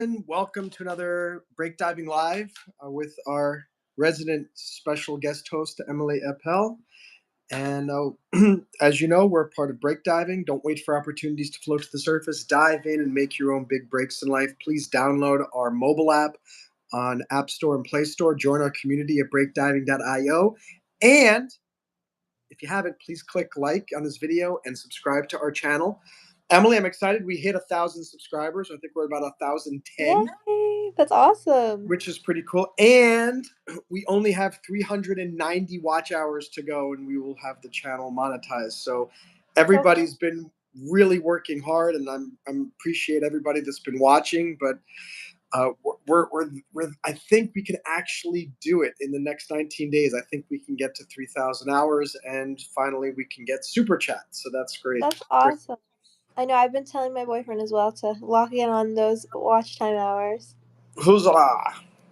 And welcome to another Break Diving Live with our resident special guest host, Emily Appel. And as you know, we're part of Break Diving. Don't wait for opportunities to float to the surface. Dive in and make your own big breaks in life. Please download our mobile app on App Store and Play Store. Join our community at breakdiving.io. And if you haven't, please click like on this video and subscribe to our channel. Emily, I'm excited. We hit 1,000 subscribers. I think we're about 1,010, Yay! That's awesome. which is pretty cool. And we only have 390 watch hours to go, and we will have the channel monetized. So everybody's been really working hard, and I'm appreciate everybody that's been watching. But we're I think we can actually do it in the next 19 days. I think we can get to 3,000 hours, and finally we can get super chat. So that's great. That's awesome. I know I've been telling my boyfriend as well to lock in on those watch time hours. Huzzah!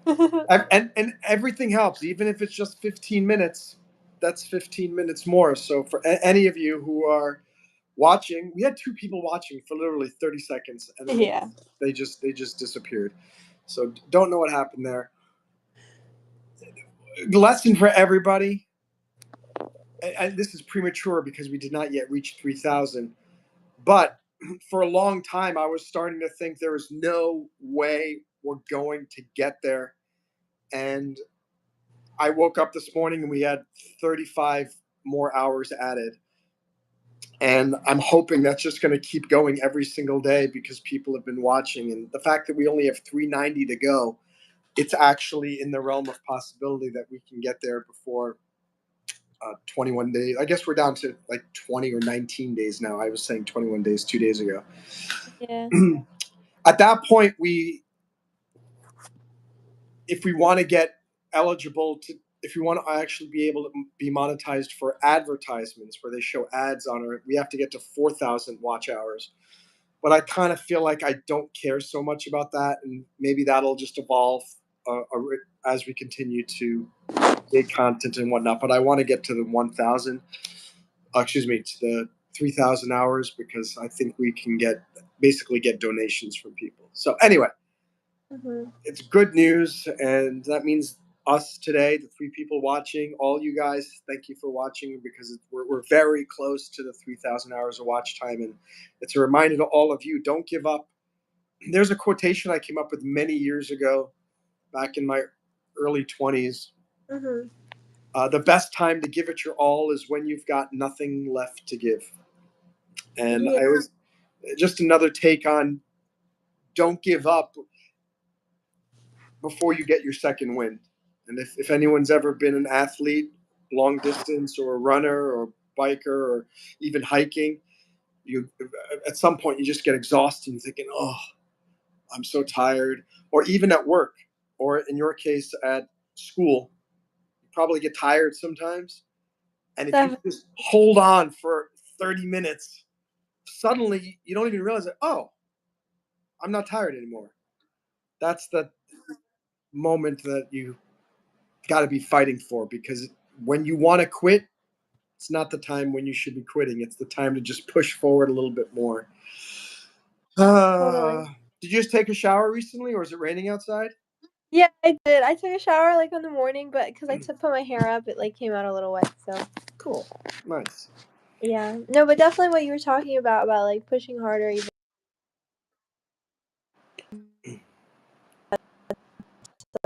and everything helps, even if it's just 15 minutes. That's 15 minutes more. So for any of you who are watching, we had 2 people watching for literally 30 seconds, and then Yeah. they just disappeared. So don't know what happened there. Lesson for everybody. And this is premature because we did not yet reach 3,000. But for a long time, I was starting to think there was no way we're going to get there. And I woke up this morning and we had 35 more hours added. And I'm hoping that's just going to keep going every single day because people have been watching. And the fact that we only have 390 to go, it's actually in the realm of possibility that we can get there before 21 days. I guess we're down to like 20 or 19 days now. I was saying 21 days 2 days ago. Yeah. At that point, if we want to get eligible to, if we want to actually be able to be monetized for advertisements where they show ads on it, we have to get to 4,000 watch hours. But I kind of feel like I don't care so much about that, and maybe that'll just evolve as we continue to create content and whatnot. But I want to get to the 1,000. To the 3,000 hours because I think we can basically get donations from people. So anyway, It's good news, and that means us today, the 3 people watching, all you guys, thank you for watching because we're very close to the 3,000 hours of watch time, and it's a reminder to all of you: don't give up. There's a quotation I came up with many years ago, back in my early 20s. The best time to give it your all is when you've got nothing left to give. And Yeah. I was just another take on don't give up before you get your second wind. And if anyone's ever been an athlete, long distance or a runner or biker or even hiking, you at some point you just get exhausted and thinking, oh, I'm so tired. Or even at work, or in your case at school, you probably get tired sometimes. And if you just hold on for 30 minutes, suddenly you don't even realize that, oh, I'm not tired anymore. That's the moment that you got to be fighting for, because when you want to quit, it's not the time when you should be quitting. It's the time to just push forward a little bit more. Did you just take a shower recently, or is it raining outside? Yeah, I did. I took a shower like in the morning, but because I put my hair up, it like came out a little wet. So Cool, nice. yeah, no, but definitely what you were talking about like pushing harder, even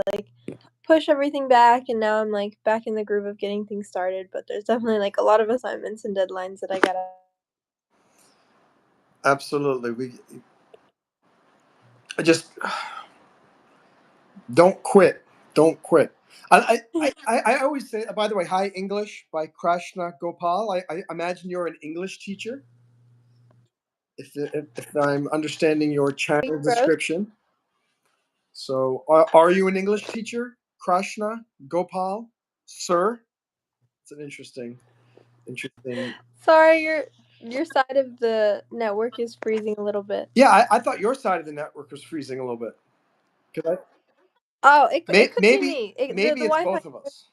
like push everything back, and now I'm like back in the groove of getting things started. But there's definitely like a lot of assignments and deadlines that I gotta. Absolutely. I just don't quit. Don't quit. I always say, by the way, hi English by Krishna Gopal. I imagine you're an English teacher. If I'm understanding your channel description. So, are you an English teacher, Krishna Gopal, sir? It's an interesting. Sorry, your side of the network is freezing a little bit. Yeah, I thought your side of the network was freezing a little bit. Oh, it could be Maybe me. The it's Wi-Fi. both of us.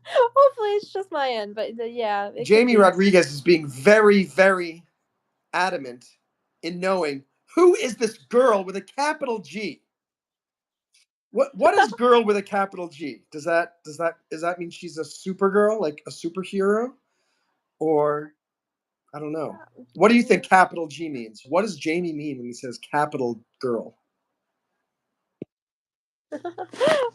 Hopefully, it's just my end, but yeah, it could Jamie be. Rodriguez is being very, very adamant in knowing Who is this girl with a capital G? What is girl with a capital G? Does that mean she's a supergirl, like a superhero, or I don't know. What do you think capital G means? What does Jamie mean when he says capital girl? I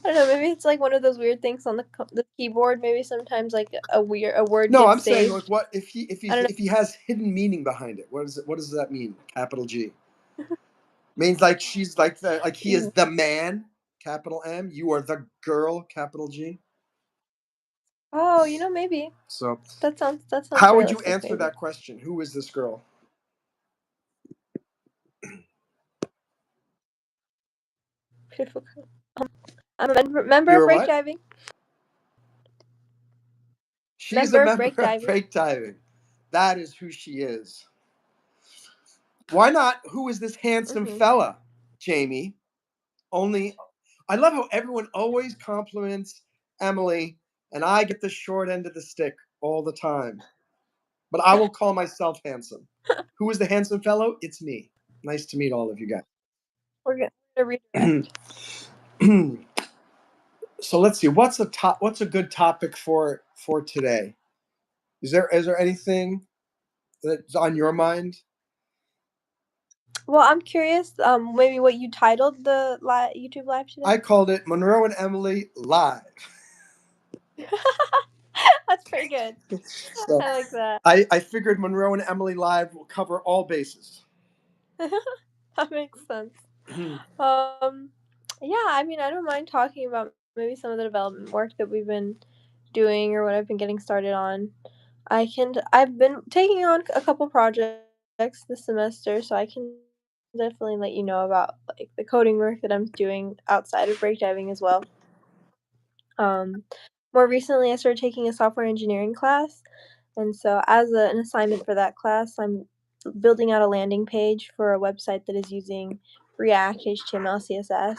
don't know, maybe it's like one of those weird things on the keyboard. Maybe sometimes like a word No, I'm gets saying like saved. what if he I don't if he has hidden meaning behind it? What is it? What does that mean? Capital G means like she's like like he is know. the man, capital M. You are the girl, capital G. Oh, maybe. So, That sounds how would you realistic, answer maybe. that question? Who is this girl? Beautiful girl. I'm a member of You're what? breakdiving. She's a Member of member of breakdiving. break diving. That is who she is. Why not? Who is this handsome Mhm. fella, Jamie? Only, I love how everyone always compliments Emily, and I get the short end of the stick all the time. But I will call myself handsome. Who is the handsome fellow? It's me. Nice to meet all of you We're gonna guys. redirect. So let's see. What's a good topic for today? Is there anything that's on your mind? Well, I'm curious. Maybe what you titled the YouTube live today. I called it Monroe and Emily Live. That's pretty good. So I like that. I figured Monroe and Emily Live will cover all bases. That makes sense. Um, yeah, I mean, I don't mind talking about maybe some of the development work that we've been doing or what I've been getting started on. I've been taking on a couple projects this semester, so I can definitely let you know about like the coding work that I'm doing outside of breakdiving as well. Um, More recently, I started taking a software engineering class, and so as an assignment for that class, I'm building out a landing page for a website that is using React, HTML, CSS.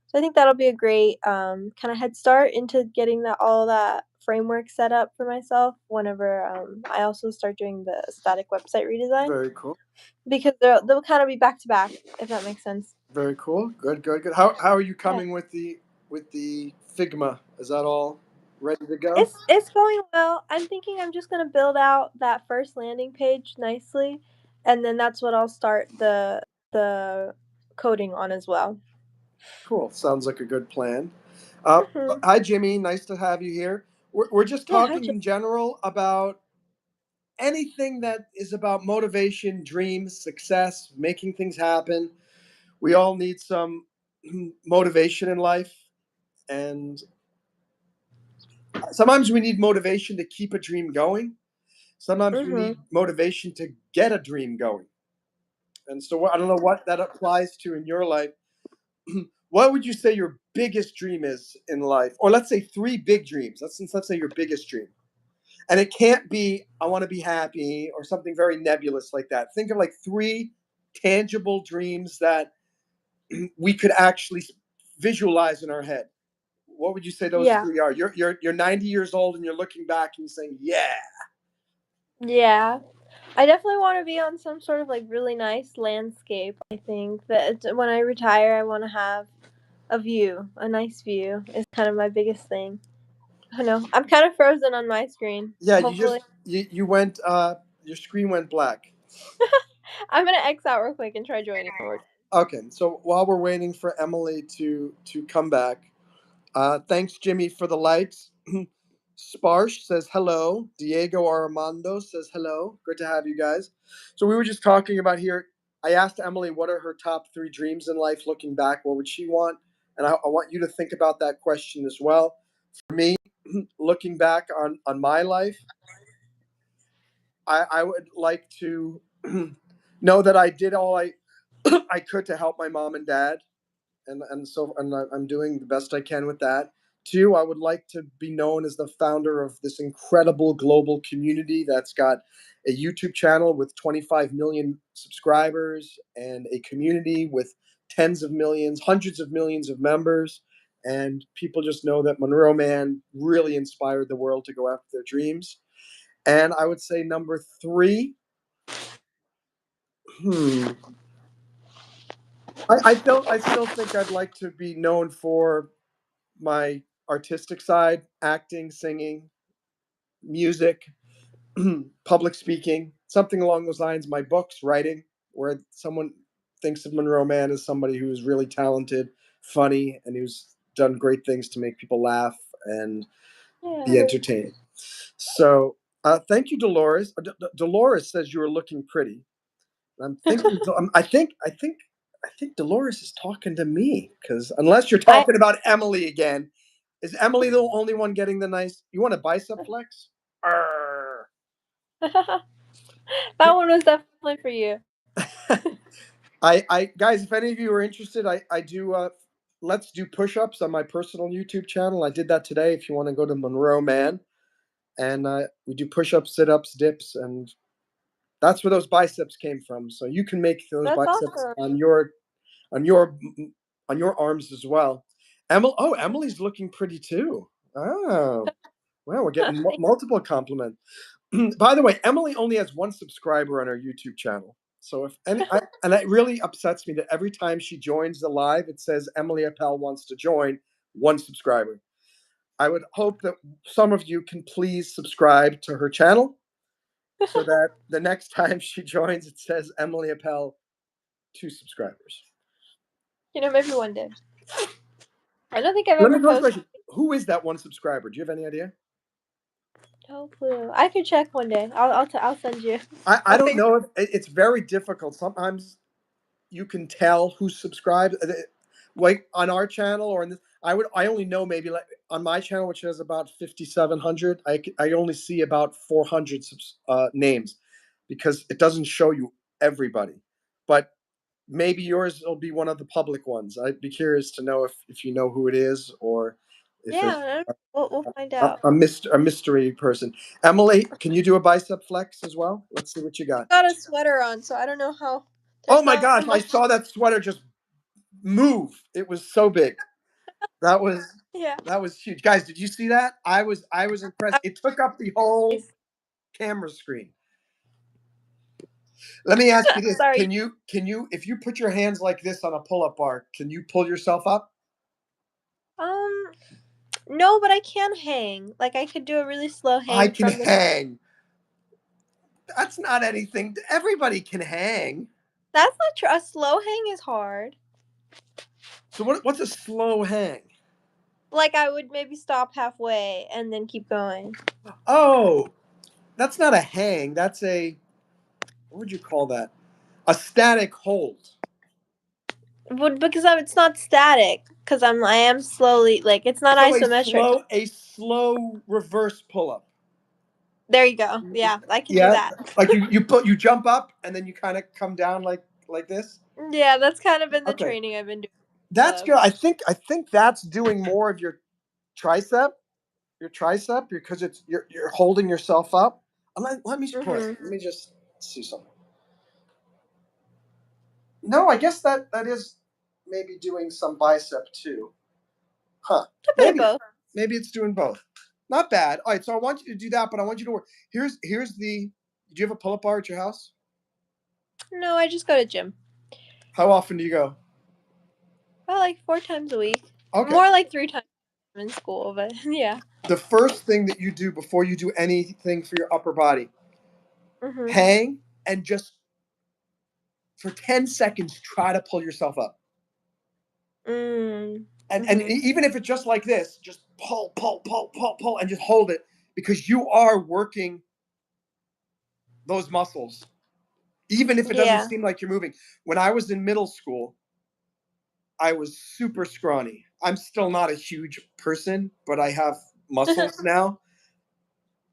So I think that'll be a great kind of head start into getting that framework set up for myself. Whenever I also start doing the static website redesign, Very cool. because they'll kind of be back to back, if that makes sense. Very cool. Good, good, good. How are you Yeah. coming with the Figma? Is that all ready to go? It's going well. I'm thinking I'm just gonna build out that first landing page nicely, and then that's what I'll start the coding on as well. Cool. Sounds like a good plan. Uh, Mhm. Hi, Jimmy. Nice to have you here. We're just Yeah, hi, talking Jim. in general about anything that is about motivation, dreams, success, making things happen. We all need some motivation in life, and sometimes we need motivation to keep a dream going. Sometimes we Mhm. need motivation to get a dream going. And so I don't know what that applies to in your life. What would you say your biggest dream is in life? Or let's say three big dreams. Let's say your biggest dream. And it can't be I want to be happy or something very nebulous like that. Think of like three tangible dreams that we could actually visualize in our head. What would you say those Yeah. three are? You're 90 years old and you're looking back and you're saying, "Yeah, Yeah. I definitely wanna be on some sort of, like, really nice landscape. I think that when I retire, I wanna have a nice view is kind of my biggest thing. I know. I'm kind of frozen on my screen. yeah." Hopefully You went your screen went black. I'm gonna X out real quick and try joining one more. Okay, so while we're waiting for Emily to come back, thanks Jimmy for the likes. Sparsh says hello. Diego Armando says hello. Good to have you guys. So we were just talking about here. I asked Emily what are her top three dreams in life. Looking back, what would she want? And I want you to think about that question as well. For me, looking back on my life, I would like to know that I did all I I could to help my mom and dad, and I'm doing the best I can with that. Two, I would like to be known as the founder of this incredible global community that's got a YouTube channel with 25 million subscribers and a community with tens of millions, hundreds of millions of members. And people just know that Monroe Man really inspired the world to go after their dreams. And I would say number three, hmm, I still think I'd like to be known for my artistic side, acting, singing, music, public speaking, something along those lines. My books, writing, where someone thinks of Monroe Mann as somebody who's really talented, funny, and who's done great things to make people laugh and Yeah. be entertained. So, thank you, Dolores. Dolores says you are looking pretty. I'm thinking. I think Dolores is talking to me because unless you're I talking about Emily again, is Emily the only one getting the nice? You want a bicep flex? Arr. that one was definitely for you. I guys, if any of you are interested, I do. Let's do push-ups on my personal YouTube channel. I did that today. If you want to go to Monroe Mann, and we do push-ups, sit-ups, dips, and that's where those biceps came from. So you can make those That's biceps awesome. on your on your arms as well. Emily, oh, Mhm. Emily's looking pretty too. Oh, well, we're getting multiple compliments. By the way, Emily only has one subscriber on her YouTube channel. So if any, and it really upsets me that every time she joins the live, it says Emily Appel wants to join, one subscriber. I would hope that some of you can please subscribe to her channel so that the next time she joins, it says Emily Appel, 2 subscribers. Maybe one day. I don't think I've Let me ever go to a posted. question. Who is that one subscriber? Do you have any idea? No clue. I could check one day. I'll send you. I I'll don't figure. know. It's very difficult. Sometimes you can tell who's subscribed. Like on our channel or in this, I only know maybe like on my channel, which has about 5,700. I only see about 400 names because it doesn't show you everybody. But maybe yours will be one of the public ones. I'd be curious to know if you know who it is or if it's Yeah, we'll find a, out. a mystery person. Emily, can you do a bicep flex as well? Let's see what you got. Got a sweater on, so I don't know how. Oh There's my not gosh, I much. saw that sweater just move. It was so big. That was Yeah. that was huge. Guys, did you see that? I was impressed. It took up the whole camera screen. Let me ask you this. Sorry. Can you if you put your hands like this on a pull-up bar, can you pull yourself up? Um, no, but I can hang. Like I could do a really slow I hang can from the. hang. That's not anything. Everybody can hang. That's not true. A slow hang is hard. So what's a slow hang? Like I would maybe stop halfway and then keep going. Oh, that's not a hang. That's a what would you call that? A static hold. Would because it's not static. Because I am slowly like it's not So isometric. a slow reverse pull up. There you go. Yeah, I can do Yeah, that. like you jump up and then you kind of come down like this. Yeah, that's kind of been the Okay, training I've been doing. that's Of. good. I think that's doing more of tricep, your tricep, because you're holding yourself up. Let me point. Mhm. Let me just see something. No, I guess that is maybe doing some bicep too. Huh? A bit of Maybe both. maybe it's doing both. Not bad. All right, so I want you to do that, but I want you to work. Here's the. Do you have a pull-up bar at your house? No, I just go to gym. How often do you go? About like 4 times a week. Okay. More like 3 times in school, but yeah. The first thing that you do before you do anything for your upper body, Mhm. hang and just for 10 seconds try to pull yourself up. Mm. And Mhm. even if it's just like this, just pull, and just hold it because you are working those muscles, even if it doesn't Yeah. seem like you're moving. When I was in middle school, I was super scrawny. I'm still not a huge person, but I have muscles now.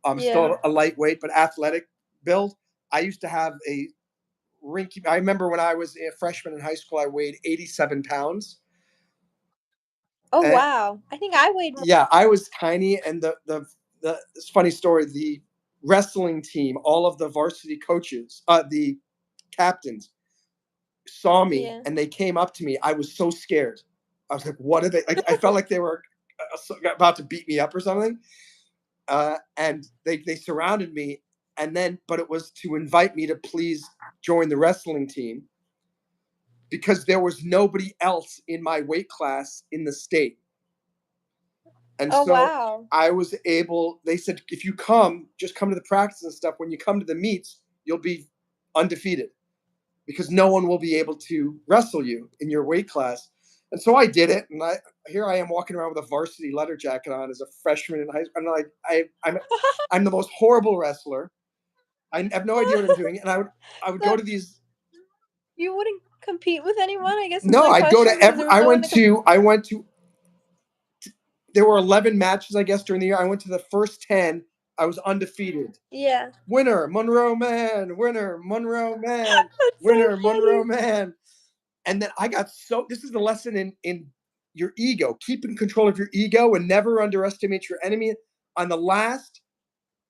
I'm Yeah. still a lightweight, but athletic build. I used to have a rinky. I remember when I was a freshman in high school, I weighed 87 pounds. Oh And wow. I think I weighed more. yeah, I was tiny. And the it's a funny story. The wrestling team, all of the varsity coaches, the captains, saw me Yeah. and they came up to me. I was so scared. I was like, "What are they?" Like, I felt like they were about to beat me up or something. And they surrounded me, and then but it was to invite me to please join the wrestling team because there was nobody else in my weight class in the state. And Oh, so wow. I was able, they said, if you come, just come to the practice and stuff. When you come to the meets, you'll be undefeated because no one will be able to wrestle you in your weight class. And so I did it. And here I am walking around with a varsity leather jacket on as a freshman in high school. I'm like, I'm the most horrible wrestler. I have no idea what I'm doing. And I would go That to these. you wouldn't compete with anyone, I guess, is No, the I'd go question, to because there was no one to I went to, there were 11 matches, I guess, during the year. I went to the first 10. I was undefeated. Yeah. Winner, Monroe Mann. Winner, Monroe Mann. That's so Winner, Monroe funny. Mann. And then I got so, this is the lesson in your ego. Keep in control of your ego and never underestimate your enemy. On the last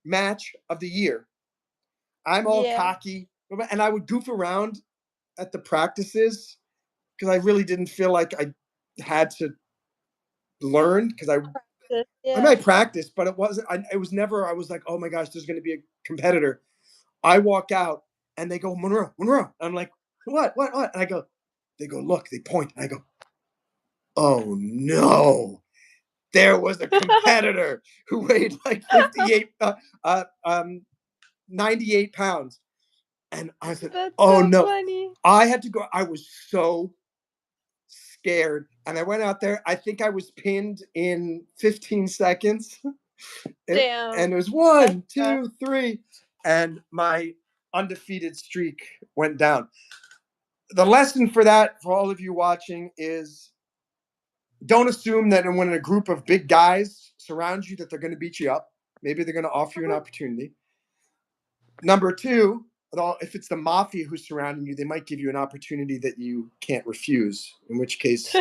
match of the year, I'm all Yeah. cocky, and I would goof around at the practices because I really didn't feel like I had to learn because I Yeah. might practice, but it wasn't. It was never. I was like, oh my gosh, there's going to be a competitor. I walk out and they go, Monroe, Monroe. I'm like, what? And I go, they go, look. They point, and I go, oh no. There was a competitor who weighed like 98 pounds. And I said, That's oh so no. funny. I had to go. I was so scared. And I went out there. I think I was pinned in 15 seconds. And Damn. it was That's one, rough. 2, 3. And my undefeated streak went down. The lesson for that, for all of you watching, is don't assume that when a group of big guys surround you that they're going to beat you up. Maybe they're going to offer you an opportunity. Number two, if it's the mafia who's surrounding you, they might give you an opportunity that you can't refuse, in which case.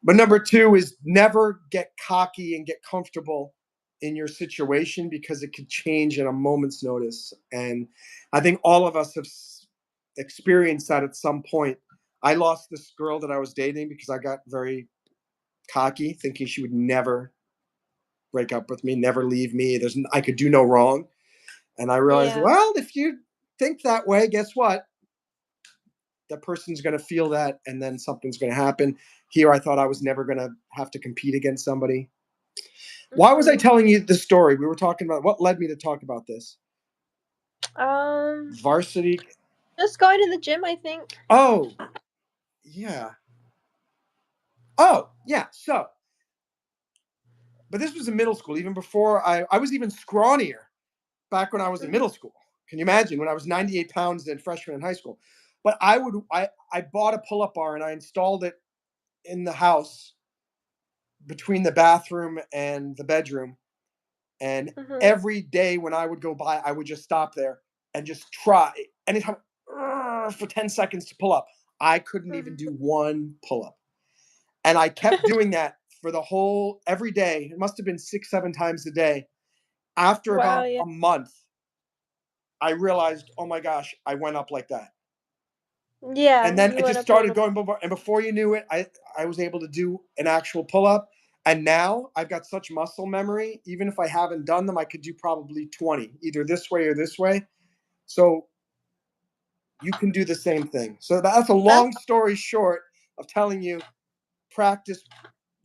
But number two is never get cocky and get comfortable in your situation because it could change in a moment's notice. And I think all of us have experienced that at some point. I lost this girl that I was dating because I got very cocky, thinking she would never break up with me, never leave me. I could do no wrong. And I realized, Yeah. well, if you think that way, guess what? That person's going to feel that, and then something's going to happen. Here, I thought I was never going to have to compete against somebody. Why was I Mhm. telling you this story? We were talking about what led me to talk about this. Um, Varsity. just going to the gym, I think. Oh, yeah. Oh, yeah. So, but this was in middle school, even before I was even scrawnier back when I was in Mhm. middle school. Can you imagine when I was 98 pounds in freshman in high school? But I bought a pull-up bar and I installed it in the house between the bathroom and the bedroom. And Mhm. every day when I would go by, I would just stop there and just try anytime for 10 seconds to pull up. I couldn't even do Mhm. one pull up. And I kept doing that for the whole every day. It must have been 6, 7 times a day. After Wow. about Yeah. a month, I realized, oh my gosh, I went up like that. Yeah. And then You it went just up a started little. going, and before you knew it, I was able to do an actual pull up. And now I've got such muscle memory. Even if I haven't done them, I could do probably 20, either this way or this way. So you can do the same thing. So that's a That's long story short of telling you practice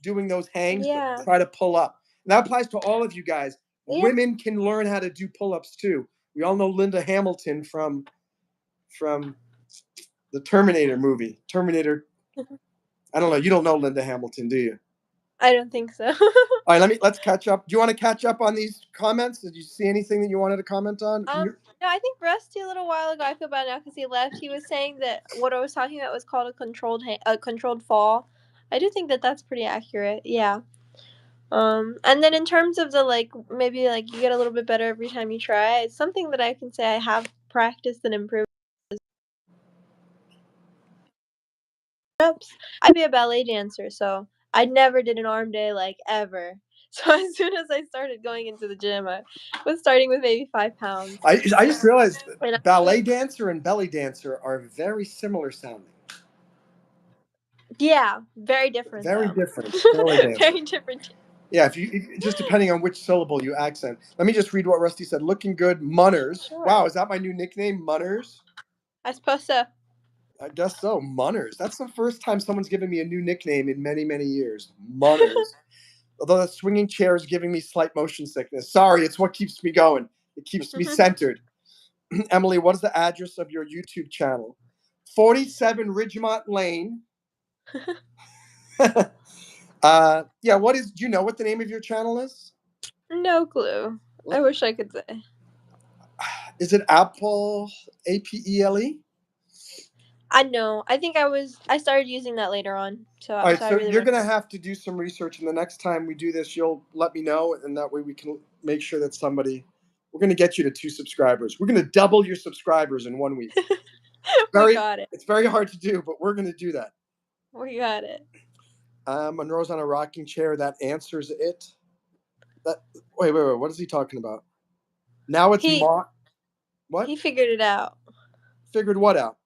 doing those hangs, but yeah. try to pull up. And that applies to all of you guys. Yeah. Women can learn how to do pull ups too. We all know Linda Hamilton from the Terminator movie. Terminator. I don't know. You don't know Linda Hamilton, do you? I don't think so. All right, let's catch up. Do you want to catch up on these comments? Did you see anything that you wanted to comment on? No, I think Rusty a little while ago. I feel bad now because he left. He was saying that what I was talking about was called a controlled fall. I do think that that's pretty accurate. Yeah. And then in terms of the like, maybe like you get a little bit better every time you try. It's something that I can say I have practiced and improved. Ups. I'd be a ballet dancer, so I never did an arm day like ever. So as soon as I started going into the gym, I was starting with maybe 5 pounds. I just realized that And ballet dancer and belly dancer are very similar sounding. yeah, very different Very though. different. Belly dancer. Very different. Yeah, if just depending on which syllable you accent. Let me just read what Rusty said. Looking good, Munners. Sure. Wow, is that my new nickname, Munners? I suppose so. I guess so. Munners. That's the first time someone's given me a new nickname in many, many years. Munners. Although the swinging chair is giving me slight motion sickness. Sorry, it's what keeps me going. It keeps me centered. Emily, what is the address of your YouTube channel? 47 Ridgemont Lane. Yeah, what is, do you know what the name of your channel is? No clue. I wish I could say. Is it Apple, Apele? I know. I think I started using that later on. So All right, so I so really you're don't going to know. have to do some research, and the next time we do this, you'll let me know, and that way we can make sure that we're going to get you to 2 subscribers. We're going to double your subscribers in 1 week. We got it. It's very hard to do, but we're going to do that. We got it. Monroe's on a rocking chair. That answers it. Wait. What is he talking about? Now it's He What? he figured it out. Figured what out?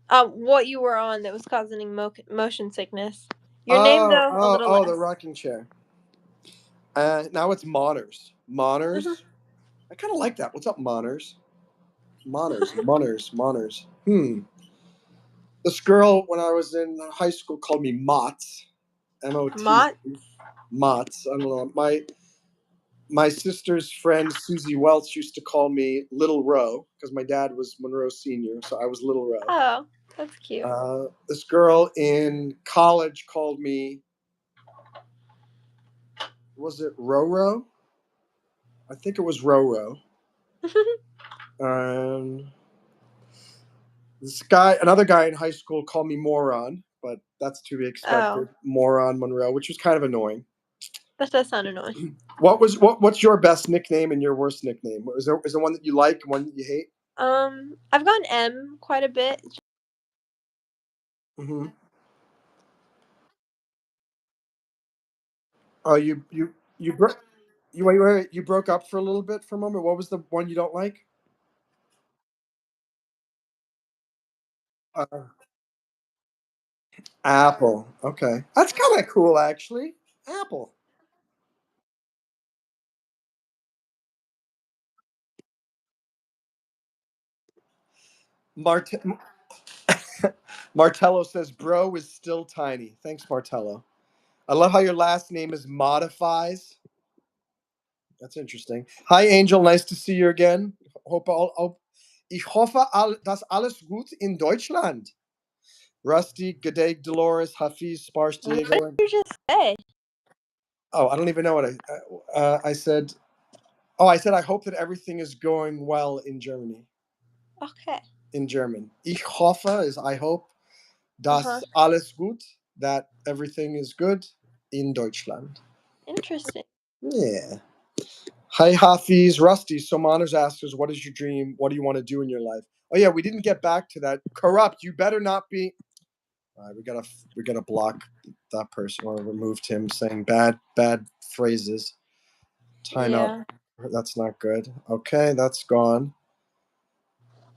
What you were on that was causing motion sickness. Your name though, a little The less. rocking chair. Now it's Monners. Monners. I kind of like that. What's up, Monners? Monners. This girl, when I was in high school, called me Mott's. M-O-T. Mott. Mott's. I don't know. My sister's friend Susie Welch used to call me Little Roe because my dad was Monroe Senior, so I was Little Roe. Oh, that's cute. This girl in college called me. Was it Roro? I think it was Roro. Another guy in high school called me Moron, but that's to be expected. Oh, Moron Monroe, which was kind of annoying. that does sound annoying. What's your best nickname and your worst nickname? Is there one that you like, one that you hate? I've gotten M quite a bit. Mm-hmm. Oh, you broke wait, you broke up for a little bit for a moment. What was the one you don't like? Uh, Apple. Okay, that's kind of cool, actually. Apple. Mart- Martello says, "Bro is still tiny." Thanks, Martello. I love how your last name is modifies. That's interesting. Hi, Angel. Nice to see you again. Ich hoffe, dass alles gut in Deutschland. Rusty, Gadeg, Dolores, Hafiz, Sparse, What Diego. did you just say? Oh, I don't even know what I said. Oh, I said I hope that everything is going well in Germany. Okay. In German. Ich hoffe is I hope, Uh-huh. dass alles gut, that everything is good in Deutschland. Interesting. Yeah. Hi, Hafiz. Rusty. So Manners asks us, what is your dream? What do you want to do in your life? Oh yeah, we didn't get back to that. Corrupt. You better not be. All right, we gotta block that person or removed him saying bad phrases. Time out. Yeah. That's not good. Okay, that's gone.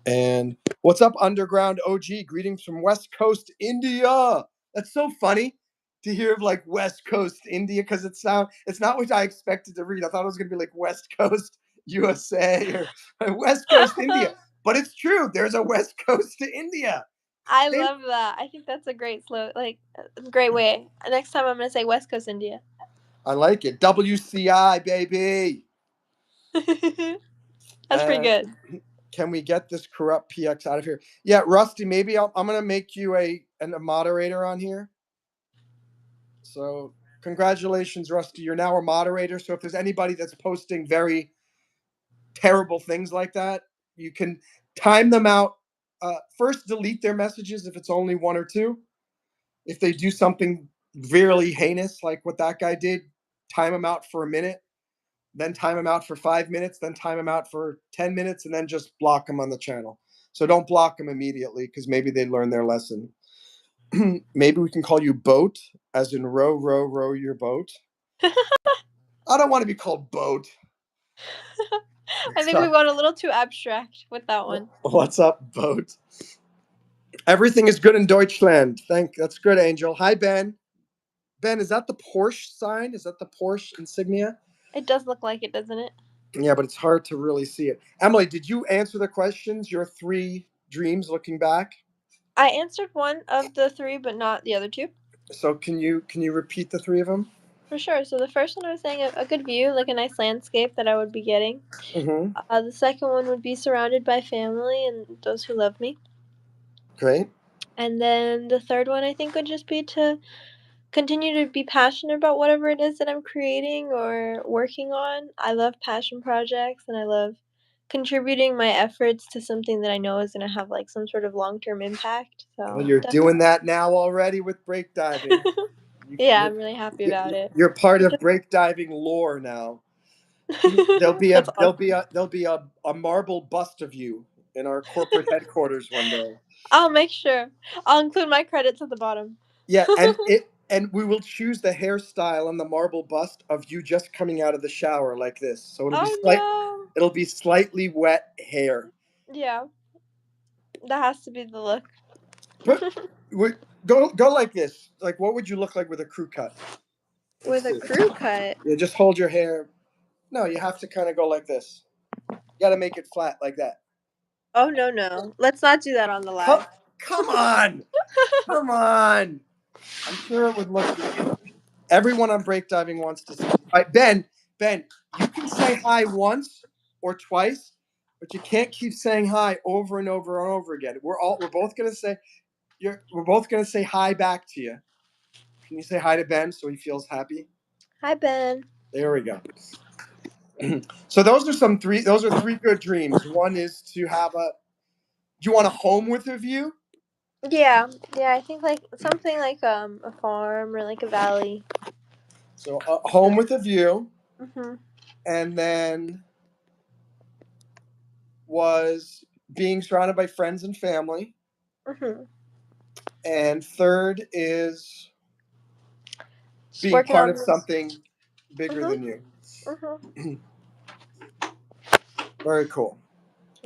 And what's up, Underground OG? Greetings from West Coast India. That's so funny to hear of like West Coast India because it's not what I expected to read. I thought it was gonna be like West Coast USA or West Coast India. But it's true. There's a West Coast to India. I love that. I think that's a great great way. Next time I'm gonna say West Coast India. I like it. WCI, baby. That's pretty good. Can we get this corrupt PX out of here? Yeah, Rusty, maybe I'm going to make you a moderator on here. So congratulations, Rusty. You're now a moderator. So if there's anybody that's posting very terrible things like that, you can time them out. First, delete their messages if it's only 1 or 2. If they do something really heinous like what that guy did, time them out for a minute, then time them out for 5 minutes, then time them out for 10 minutes, and then just block them on the channel. So don't block them immediately because maybe they learn their lesson. Maybe we can call you Boat, as in row your boat. I don't want to be called Boat. I think we went a little too abstract with that one. What's up, Boat? Everything is good in Deutschland. That's good, Angel. Hi, Ben. Ben, is that the Porsche sign? Is that the Porsche insignia? It does look like it, doesn't it? Yeah, but it's hard to really see it. Emily, did you answer the questions? Your 3 dreams looking back? I answered one of the three, but not the other two. So can you repeat the three of them? For sure. So the first one I was saying a good view, like a nice landscape that I would be getting. Mm-hmm. The second one would be surrounded by family and those who love me. Great. And then the third one I think would just be to continue to be passionate about whatever it is that I'm creating or working on. I love passion projects and I love contributing my efforts to something that I know is going to have like some sort of long-term impact. Well, So, you're doing definitely. that now already with break diving. Yeah, You're I'm really happy about it. you're part of Because break diving lore now. There'll be that's awesome. a marble bust of you in our corporate headquarters one day. I'll make sure. I'll include my credits at the bottom. Yeah, and we will choose the hairstyle on the marble bust of you just coming out of the shower like this. So Oh no. it'll be slightly wet hair. Yeah, that has to be the look. But we, go like this. Like what would you look like with a crew cut? Let's With a see. crew cut. Yeah, just hold your hair. No, you have to kind of go like this. You got to make it flat like that. Oh no no. Let's not do that on the Come, live. come on, come on. I'm sure it would look. Everyone on breakdiving wants to see. All right, Ben, you can say hi once or twice, but you can't keep saying hi over and over and over again. We're both gonna say we're both gonna say hi back to you. Can you say hi to Ben so he feels happy? Hi Ben. There we go. So those are three good dreams. One is to have a do you want a home with a view? Yeah, yeah. I think like something like a farm or like a valley. So a home with a view, Mhm. and then was being surrounded by friends and family. Mhm. And third is Just being working part on of this. something bigger Mhm. than you. Mhm. Very cool.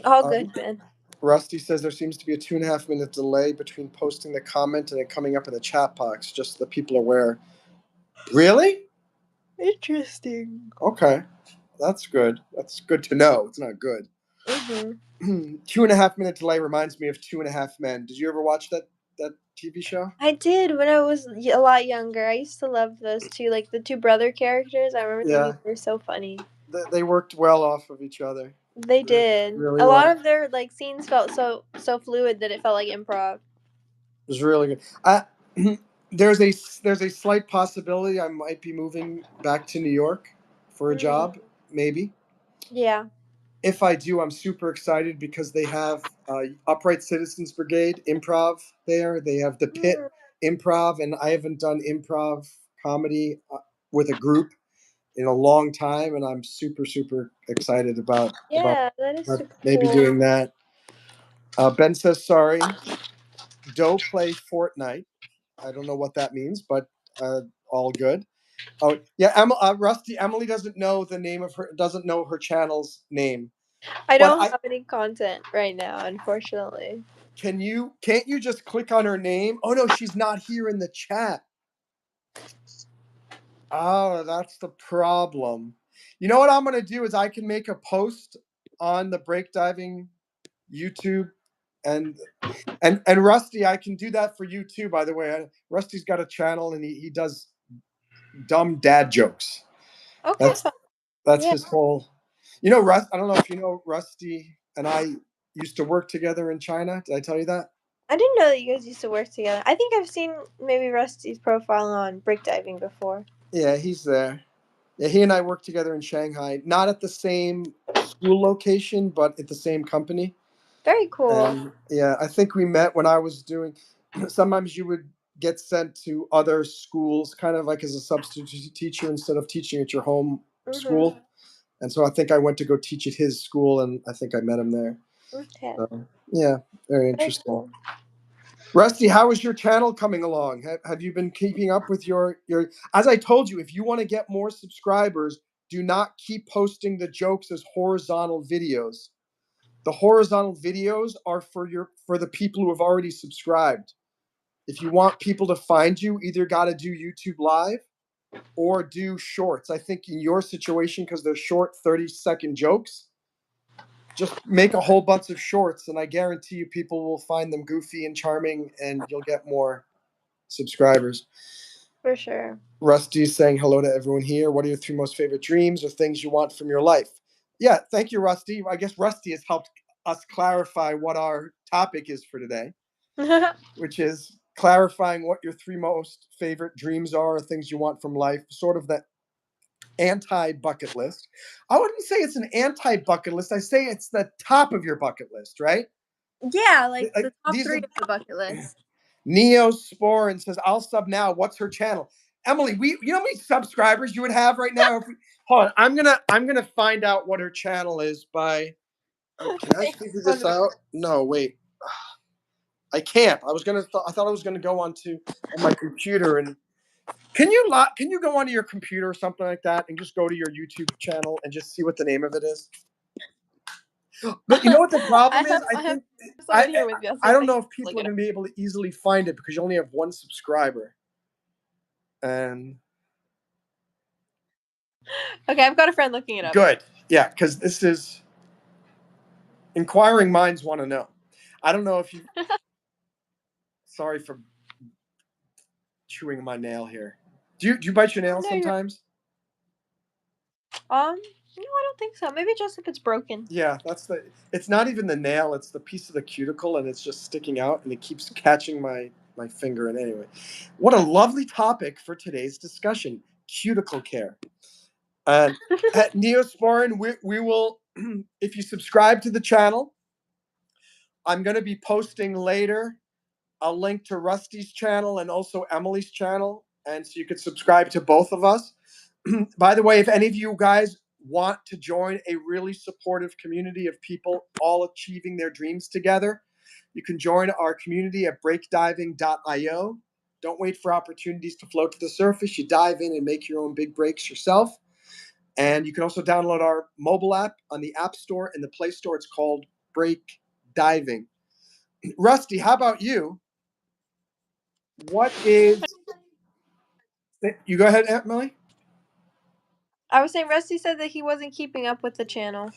All Um, good, Ben. Rusty says there seems to be a 2.5 minute delay between posting the comment and it coming up in the chat box, just so the people are aware. Really? Interesting. Okay. That's good. That's good to know. It's not good. Mhm. 2.5 minute delay reminds me of Two and a Half Men. Did you ever watch that TV show? I did when I was a lot younger. I used to love those two, like the two brother characters. I remember thinking Yeah. they were so funny. They worked well off of each other. They did. Really A lot well. of their like scenes felt so fluid that it felt like improv. It was really good. There's a slight possibility I might be moving back to New York for a Mm. job, maybe. Yeah. If I do, I'm super excited because they have Upright Citizens Brigade improv there. They have the Pit Mm. improv, and I haven't done improv comedy with a group in a long time, and I'm super excited about Yeah, that is super maybe cool. doing that. Ben says sorry. Don't play Fortnite. I don't know what that means, but all good. Oh yeah, Rusty. Emily doesn't know her channel's name. I But don't I have any content right now, unfortunately. can't you just click on her name? Oh no, she's not here in the chat. Oh, that's the problem. You know what I'm gonna do is I can make a post on the breakdiving YouTube and and Rusty, I can do that for you too. By the way, Rusty's got a channel and he does dumb dad jokes. Okay, That's fine. that's Yeah. his whole. You know, I don't know if you know Rusty and I used to work together in China. Did I tell you that? I didn't know that you guys used to work together. I think I've seen maybe Rusty's profile on breakdiving before. Yeah, he's there. Yeah, he and I worked together in Shanghai, not at the same school location, but at the same company. Very cool. And yeah, I think we met when I was doing. Sometimes you would get sent to other schools, kind of like as a substitute teacher instead of teaching at your home Mhm. school. And so I think I went to go teach at his school, and I think I met him there. Okay. So yeah, very Very interesting. cool. Rusty, how is your channel coming along? Have you been keeping up with your? As I told you, if you want to get more subscribers, do not keep posting the jokes as horizontal videos. The horizontal videos are for the people who have already subscribed. If you want people to find you, either got to do YouTube Live or do shorts. I think in your situation, because they're short 30-second jokes, Just make a whole bunch of shorts, and I guarantee you people will find them goofy and charming, and you'll get more subscribers. For sure. Rusty's saying hello to everyone here. What are your 3 most favorite dreams or things you want from your life? Yeah, thank you, Rusty. I guess Rusty has helped us clarify what our topic is for today, which is clarifying what your 3 most favorite dreams are or things you want from life, sort of the anti-bucket list. I wouldn't say it's an anti-bucket list. I say it's the top of your bucket list, right? Yeah, like Like the top these 3 are of the bucket list. Neosporin says, "I'll sub now. What's her channel?" Emily, you know how many subscribers you would have right now? Hold on, I'm gonna find out what her channel is by. Oh, can I figure this out? No, wait. I can't. I thought I was gonna go on my computer and can you go onto your computer or something like that and just go to your YouTube channel and just see what the name of it is? But you know what the problem is? I have I someone here with me. I don't I know if can people look are it up. going to be able to easily find it because you only have 1 subscriber. And Okay, I've got a friend looking it up. good, yeah, because this is inquiring minds want to know. I don't know if you. Sorry for chewing my nail here. Do you bite your nails No, you're sometimes? no, I don't think so. Maybe just if it's broken. Yeah, it's not even the nail, it's the piece of the cuticle and it's just sticking out and it keeps catching my finger. And anyway, what a lovely topic for today's discussion, cuticle care. And at Neosporin, we will, if you subscribe to the channel, I'm going to be posting later a link to Rusty's channel and also Emily's channel. And so you could subscribe to both of us. By the way, if any of you guys want to join a really supportive community of people all achieving their dreams together, you can join our community at breakdiving.io. Don't wait for opportunities to float to the surface. You dive in and make your own big breaks yourself. And you can also download our mobile app on the App Store and the Play Store. It's called Break Diving. Rusty, how about you? What is. You go ahead, Emily. I was saying Rusty said that he wasn't keeping up with the channel.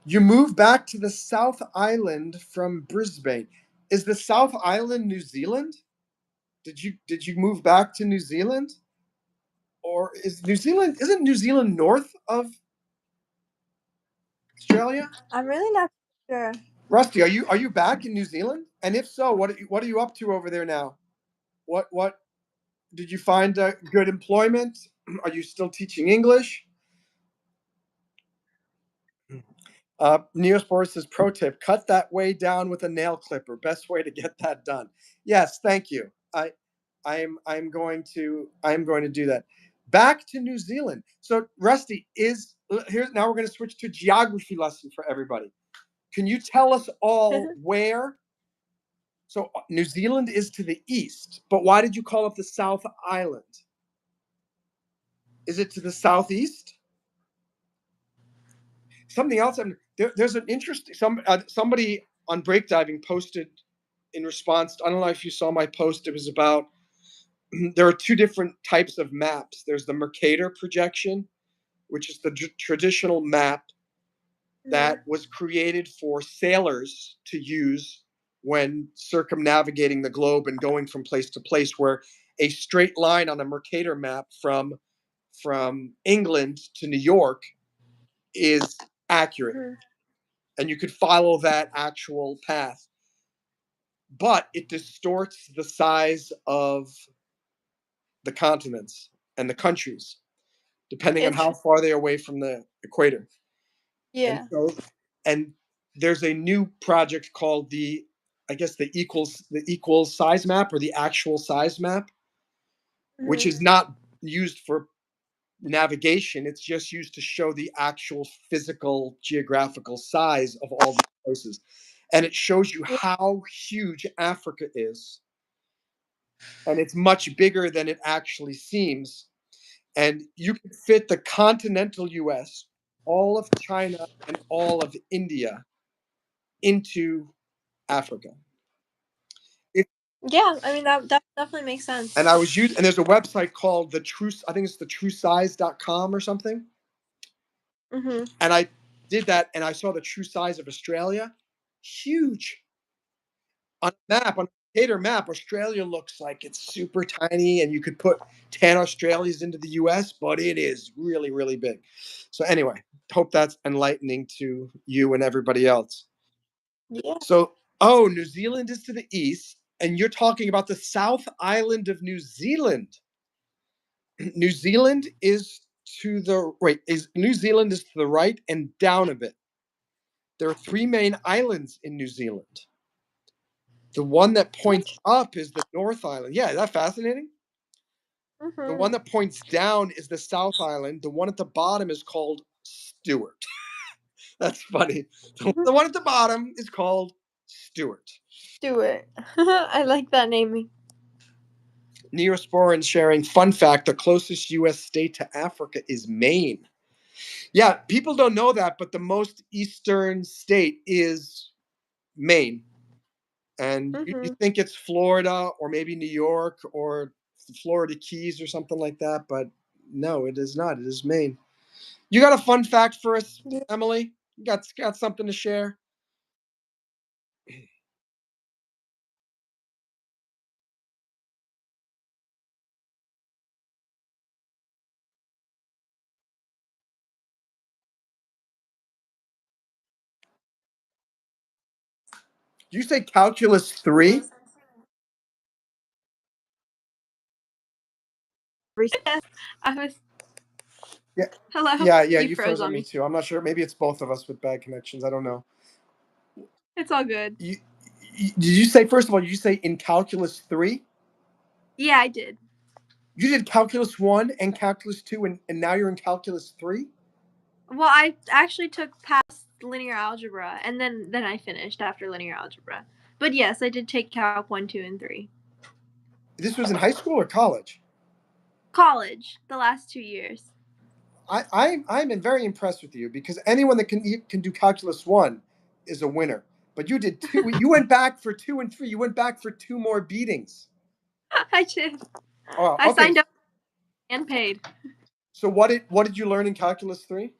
You moved back to the South Island from Brisbane. Is the South Island New Zealand? Did you move back to New Zealand? Or isn't New Zealand north of Australia? I'm really not sure. Rusty, are you back in New Zealand? And if so, what are you up to over there now? What did you find good employment? Are you still teaching English? Neospore says, pro tip, cut that way down with a nail clipper. Best way to get that done. Yes, thank you. I'm going to do that. Back to New Zealand. So Rusty is here. Now we're going to switch to geography lesson for everybody. Can you tell us all where? So New Zealand is to the east, but why did you call it the South Island? Is it to the southeast? Something else. There's an interesting. Somebody on breakdiving posted in response. I don't know if you saw my post. It was about there are 2 different types of maps. There's the Mercator projection, which is the traditional map that was created for sailors to use when circumnavigating the globe and going from place to place, where a straight line on a Mercator map from England to New York is accurate, and you could follow that actual path. But it distorts the size of the continents and the countries, depending on how far they're away from the equator. And Yeah. so, and there's a new project called the equal size map or the actual size map, which is not used for navigation. It's just used to show the actual physical geographical size of all the places. And it shows you how huge Africa is. And it's much bigger than it actually seems. And you can fit the continental US, all of China, and all of India into Africa. Yeah, I mean that definitely makes sense. And there's a website called I think it's the truesize.com or something. Mm-hmm. And did that, and I saw the true size of Australia. Huge. On a map, on a Gator map, Australia looks like it's super tiny, and you could put 10 Australias into the US, but it is really, really big. So, anyway, hope that's enlightening to you and everybody else. Yeah. So, oh, New Zealand is to the east, and you're talking about the South Island of New Zealand. New Zealand is to the right, is New Zealand is to the right and down a bit. There are three main islands in New Zealand. The one that points up is the North Island. Yeah, is that fascinating? The one Mhm. that points down is the South Island. The one at the bottom is called Stewart. That's funny. The one at the bottom is called Stewart. Do it. I like that naming. Neosporin sharing fun fact: the closest U.S. state to Africa is Maine. Yeah, people don't know that, but the most eastern state is Maine. And you Mhm. think it's Florida or maybe New York or the Florida Keys or something like that, but no, it is not. It is Maine. You got a fun fact for us, Yeah. Emily? You got something to share? Did you say calculus three? I was Yeah, hello. yeah. You You froze froze on on me me. too. I'm not sure. Maybe it's both of us with bad connections. I don't know. It's all good. You, did you say first of all? Did you say in calculus three? Yeah, I did. You did calculus one and calculus two, and now you're in calculus three. Well, I actually took past linear algebra, and then I finished after linear algebra. But yes, I did take Calc 1, 2, and 3. This was in high school or college? College, the last 2 years. I'm very impressed with you because anyone that can do calculus one is a winner. But you did two. You went back for two and three. You went back for two more beatings. I did. Oh, I okay. signed up and paid. So what did you learn in calculus three?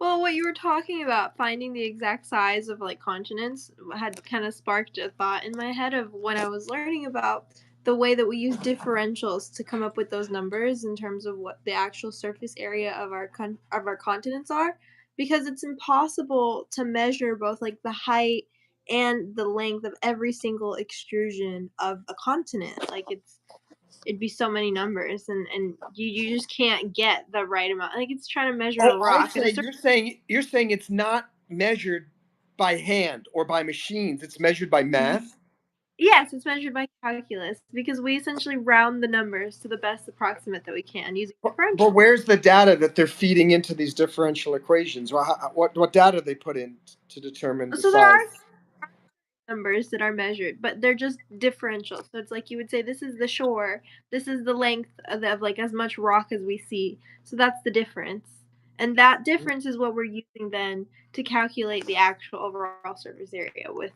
Well, what you were talking about, finding the exact size of like continents, had kind of sparked a thought in my head of when I was learning about the way that we use differentials to come up with those numbers in terms of what the actual surface area of our continents are, because it's impossible to measure both like the height and the length of every single extrusion of a continent. Like it'd be so many numbers, and you just can't get the right amount. Like it's trying to measure Oh, a I rock at a say certain. you're saying it's not measured by hand or by machines. It's measured by math. Yes, it's measured by calculus because we essentially round the numbers to the best approximate that we can using But differentials. where's the data that they're feeding into these differential equations? What data they put in to determine the So there size? are numbers that are measured, but they're just differential. So it's like you would say this is the shore, this is the length of like as much rock as we see. So that's the difference. And that difference is what we're using then to calculate the actual overall surface area with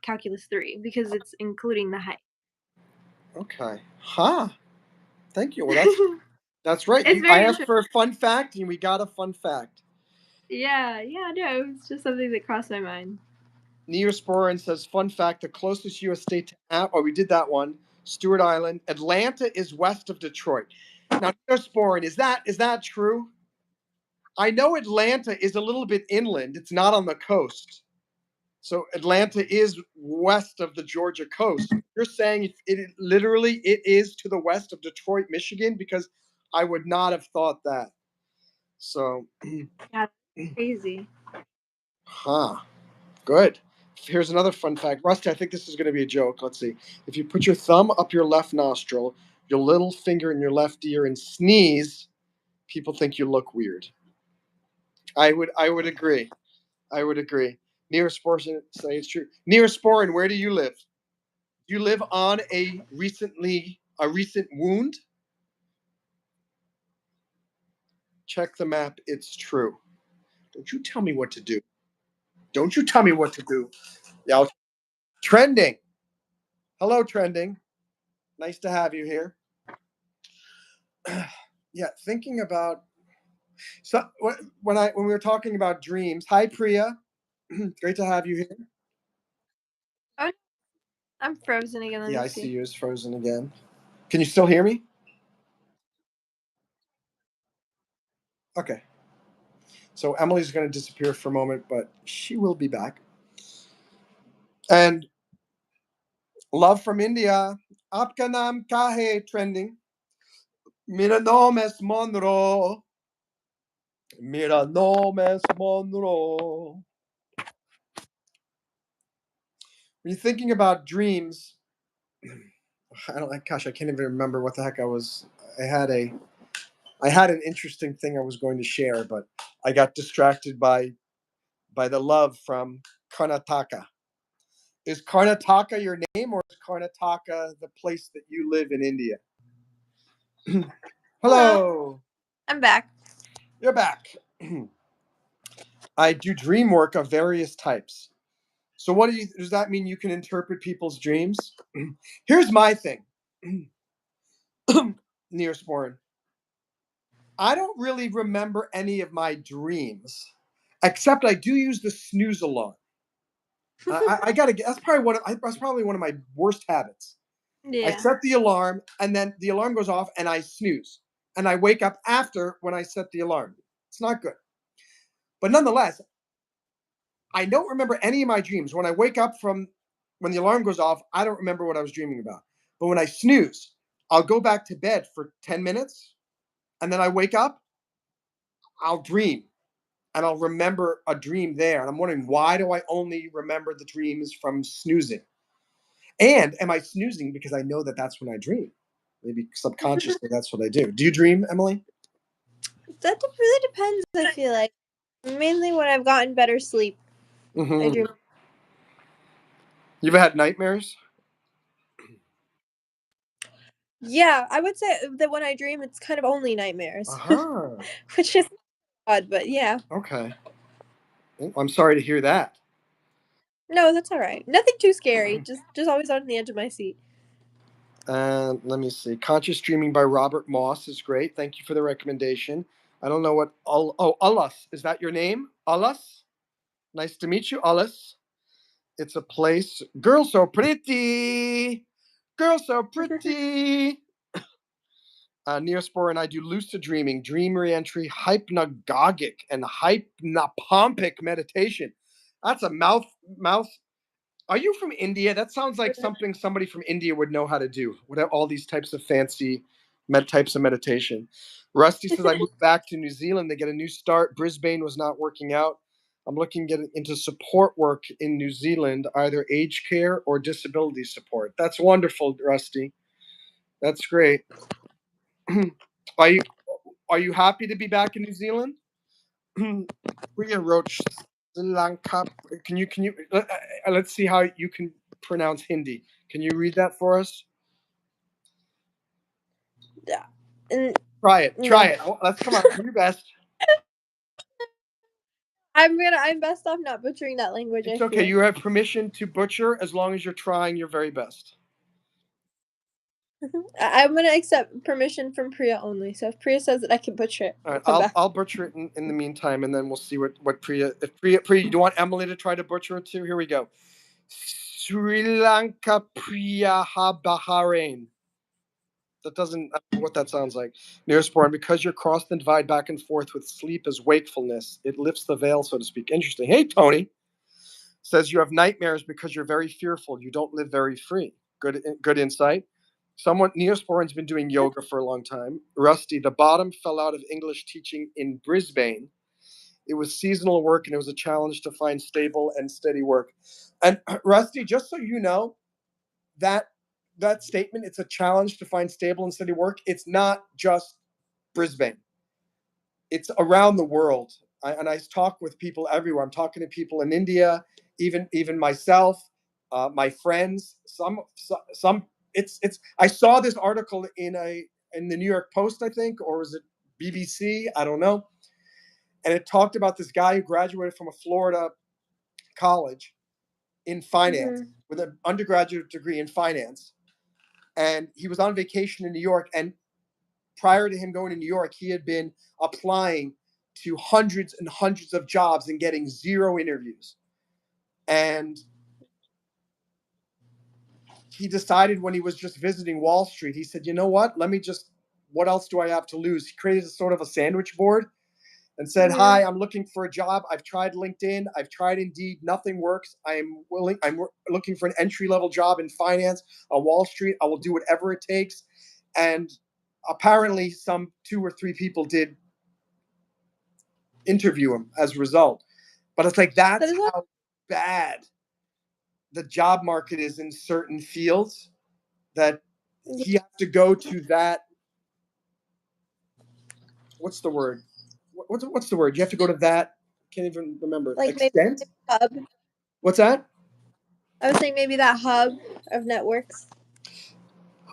calculus 3 because it's including the height. Okay. Huh. Thank you. Well, that's right. It's I very asked interesting. for a fun fact, and we got a fun fact. Yeah, yeah, no, it's just something that crossed my mind. Neosporin says, fun fact: the closest U.S. state to oh, we did that one. Stewart Island. Atlanta is west of Detroit. Now, Neosporin, is that true? I know Atlanta is a little bit inland. It's not on the coast. So Atlanta is west of the Georgia coast. You're saying it is to the west of Detroit, Michigan, because I would not have thought that. So, Yeah, crazy. huh. Good. Here's another fun fact. Rusty, I think this is going to be a joke. Let's see. If you put your thumb up your left nostril, your little finger in your left ear, and sneeze, people think you look weird. I would agree. I would agree. Neosporin say it's true. Neosporin, where do you live? Do you live on a recent wound? Check the map. It's true. Don't you tell me what to do. Don't you tell me what to do. Yeah, trending. Hello, trending. Nice to have you here. Yeah, thinking about. So when we were talking about dreams, hi Priya, great to have you here. Oh, I'm frozen again. Let Yeah, me I see see. you as frozen again. Can you still hear me? Okay. So Emily's going to disappear for a moment, but she will be back. And love from India. Aapka naam kya hai trending? Mera naam is Monroe. Mera naam is Monroe. When you're thinking about dreams, I don't. Gosh, I can't even remember what the heck I was. I had a. I had an interesting thing I was going to share, but I got distracted by the love from Karnataka. Is Karnataka your name, or is Karnataka the place that you live in India? Hello. Hello, I'm back. you're back. I do dream work of various types. So, what does that mean? You can interpret people's dreams? Here's my thing, Neosporin. I don't really remember any of my dreams, except I do use the snooze alarm. I gotta get. That's probably one of my worst habits. I Yeah. set the alarm, and then the alarm goes off, and I snooze, and I wake up after when I set the alarm. It's not good, but nonetheless, I don't remember any of my dreams. When I wake up from when the alarm goes off, I don't remember what I was dreaming about. But when I snooze, I'll go back to bed for 10 minutes, and then I wake up. I'll dream, and I'll remember a dream there. And I'm wondering, why do I only remember the dreams from snoozing? And am I snoozing because I know that that's when I dream? Maybe subconsciously that's what I do. Do you dream, Emily? That really depends. I feel like mainly when I've gotten better sleep, I Mm-hmm. dream. You ever had nightmares? Yeah, I would say that when I dream, it's kind of only nightmares, Uh-huh. which is odd, but yeah. Okay. Oh, I'm sorry to hear that. No, that's all right. Nothing too scary. Just always on the edge of my seat. And let me see. Conscious Dreaming by Robert Moss is great. Thank you for the recommendation. I don't know what. Alas. Is that your name? Alas? Nice to meet you, Alas. It's a place. Girl so pretty. Girl so pretty. Neospore and I do lucid dreaming, dream reentry, hypnagogic, and hypnopompic meditation. That's a mouth. Are you from India? That sounds like something somebody from India would know how to do. Without all these types of fancy types of meditation. Rusty says I moved back to New Zealand to get a new start. Brisbane was not working out. I'm looking to get into support work in New Zealand, either aged care or disability support. That's wonderful, Rusty. That's great. Are you are you happy to be back in New Zealand? Priya wrote Sri Lanka. Let's see how you can pronounce Hindi. Can you read that for us? Yeah. And Try it. Try no, it. Let's come on. Do your best. I'm best off not butchering that language. It's I okay. feel. You have permission to butcher as long as you're trying your very best. I'm gonna accept permission from Priya only. So if Priya says that I can butcher it, All I'll right, come back. I'll butcher it in the meantime, and then we'll see what Priya. If Priya, do you want Emily to try to butcher it too? Here we go. Sri Lanka Priya ha Bahrain. That doesn't I don't know what that sounds like. Neosporin, because you're crossed and divide back and forth with sleep as wakefulness, it lifts the veil, so to speak. Interesting. Hey, Tony says you have nightmares because you're very fearful. You don't live very free. Good insight. Someone Neosporin's been doing yoga for a long time. Rusty, the bottom fell out of English teaching in Brisbane. It was seasonal work and it was a challenge to find stable and steady work. And Rusty, just so you know, that that statement, it's a challenge to find stable and steady work. It's not just Brisbane. It's around the world. And I talk with people everywhere. I'm talking to people in India, even myself, my friends. Some. It's. I saw this article in the New York Post, I think, or was it BBC? I don't know. And it talked about this guy who graduated from a Florida college in finance Mm-hmm. with an undergraduate degree in finance, and he was on vacation in New York. And prior to him going to New York, he had been applying to hundreds and hundreds of jobs and getting 0 interviews. And he decided when he was just visiting Wall Street, he said, you know what? What else do I have to lose? He created a sort of a sandwich board and said, Yeah. hi, I'm looking for a job. I've tried LinkedIn. I've tried Indeed. Nothing works. I'm looking for an entry-level job in finance on Wall Street. I will do whatever it takes. And apparently some 2 or 3 people did interview him as a result. But it's like, That that's is how bad the job market is in certain fields, that yeah, he has to go to that. What's the word? What's the word? You have to go to that. Can't even remember. like maybe Extent. hub. What's that? I was saying maybe that hub of networks.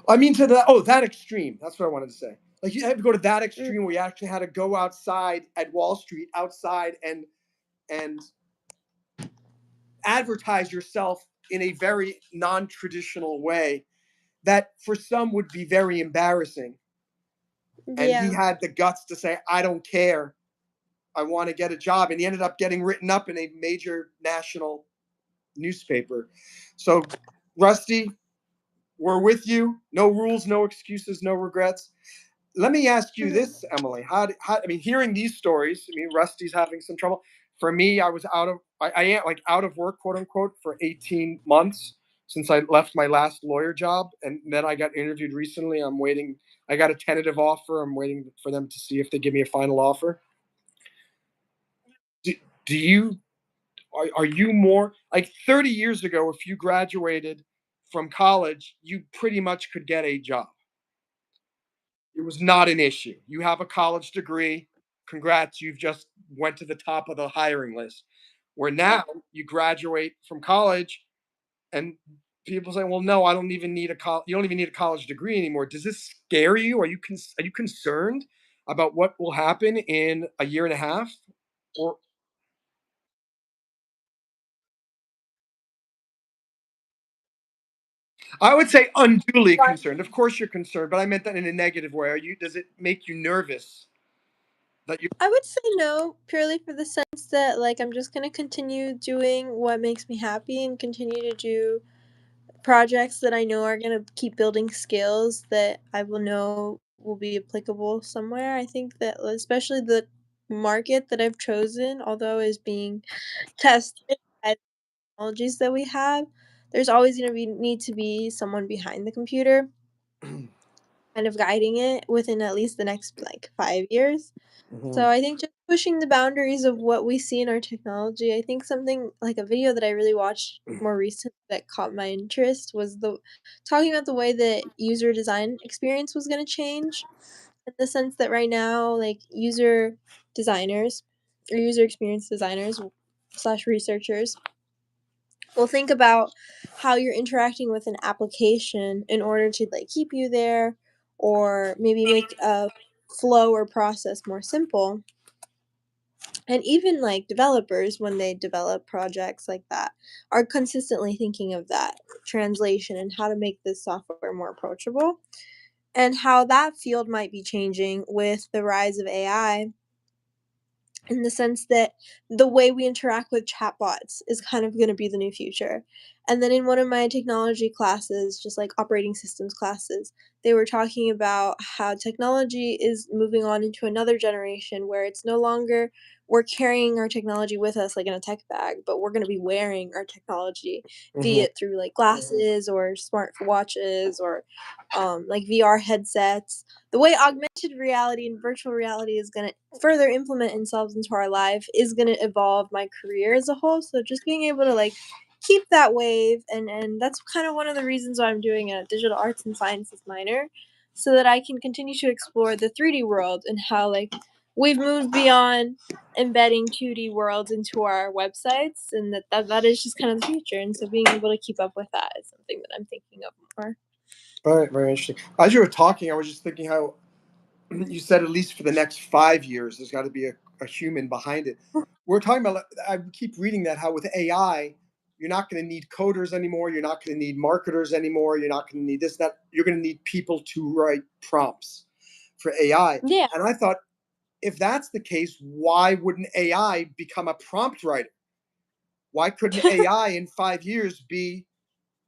I mean, to that extreme. That's what I wanted to say. Like, you have to go to that Mm, extreme where you actually had to go outside at Wall Street, outside, and advertise yourself in a very non-traditional way that for some would be very embarrassing. And he yeah. had the guts to say, I don't care. I want to get a job. And he ended up getting written up in a major national newspaper. So, Rusty, we're with you. No rules, no excuses, no regrets. Let me ask you Mhm. this, Emily. I mean, hearing these stories, I mean, Rusty's having some trouble. For me, I am like out of work, quote unquote, for 18 months since I left my last lawyer job. And then I got interviewed recently. I'm waiting. I got a tentative offer. I'm waiting for them to see if they give me a final offer. Do, do you, are you more like 30 years ago, if you graduated from college, you pretty much could get a job. It was not an issue. You have a college degree. Congrats, you've just went to the top of the hiring list. Where now you graduate from college and people say, "Well, no, I don't even need you don't even need a college degree anymore." Does this scare you? Are you concerned about what will happen in a year and a half? Or I would say unduly concerned. Of course you're concerned, but I meant that in a negative way. Does it make you nervous that you I would say no, purely for the sense that like I'm just gonna continue doing what makes me happy and continue to do projects that I know are gonna keep building skills that I will know will be applicable somewhere. I think that especially the market that I've chosen, although is being tested by the technologies that we have, there's always gonna be need to be someone behind the computer, kind of guiding it within at least the next like 5 years. So Mhm. I think just pushing the boundaries of what we see in our technology. I think something like a video that I really watched more recently that caught my interest was the talking about the way that user design experience was going to change, in the sense that right now, like user designers or user experience designers slash researchers will think about how you're interacting with an application in order to like keep you there, or maybe make a flow or process more simple. And even, like, developers, when they develop projects like that, are consistently thinking of that translation and how to make this software more approachable, and how that field might be changing with the rise of AI, in the sense that the way we interact with chatbots is kind of going to be the new future. And then in one of my technology classes, just like operating systems classes, they were talking about how technology is moving on into another generation where it's no longer we're carrying our technology with us like in a tech bag, but we're going to be wearing our technology, be Mhm. it through like glasses or smart watches or like VR headsets. The way augmented reality and virtual reality is going to further implement themselves into our life is going to evolve my career as a whole. So just being able to like keep that wave, and that's kind of one of the reasons why I'm doing a digital arts and sciences minor, so that I can continue to explore the 3D world and how like we've moved beyond embedding 2D worlds into our websites, and that is just kind of the future. And so being able to keep up with that is something that I'm thinking of more. Very, very interesting. As you were talking, I was just thinking how you said at least for the next 5 years, there's got to be a human behind it. We're talking about, I keep reading that how with AI, you're not going to need coders anymore. You're not going to need marketers anymore. You're not going to need this, that. You're going to need people to write prompts for AI. Yeah. And I thought, if that's the case, why wouldn't AI become a prompt writer? Why couldn't AI in 5 years be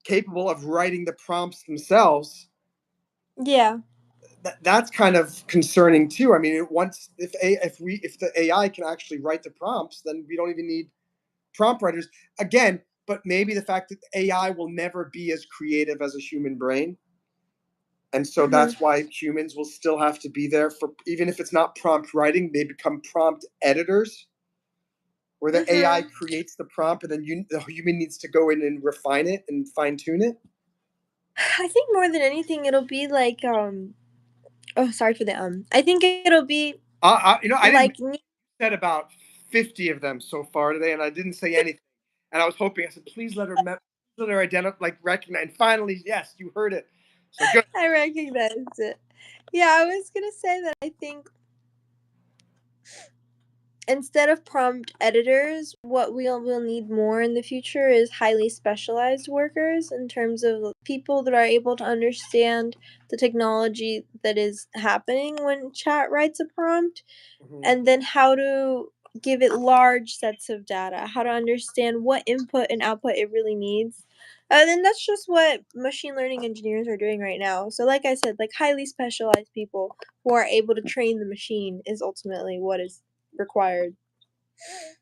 capable of writing the prompts themselves? Yeah. That's kind of concerning too. I mean, once if the AI can actually write the prompts, then we don't even need prompt writers again. But maybe the fact that AI will never be as creative as a human brain, and so Mhm. that's why humans will still have to be there for, even if it's not prompt writing, they become prompt editors, where the AI Mhm. creates the prompt and then the human needs to go in and refine it and fine tune it. I think more than anything, it'll be like, oh, sorry for the, I think it'll be I didn't like said about 50 of them so far today, and I didn't say anything. And I was hoping, I said, please let her identify, like recognize. And finally, yes, you heard it. So good. I recognize it. Yeah, I was gonna say that I think instead of prompt editors, what we'll need more in the future is highly specialized workers in terms of people that are able to understand the technology that is happening when chat writes a prompt, Mhm. and then how to give it large sets of data, how to understand what input and output it really needs. And then that's just what machine learning engineers are doing right now. So, like I said, like highly specialized people who are able to train the machine is ultimately what is required.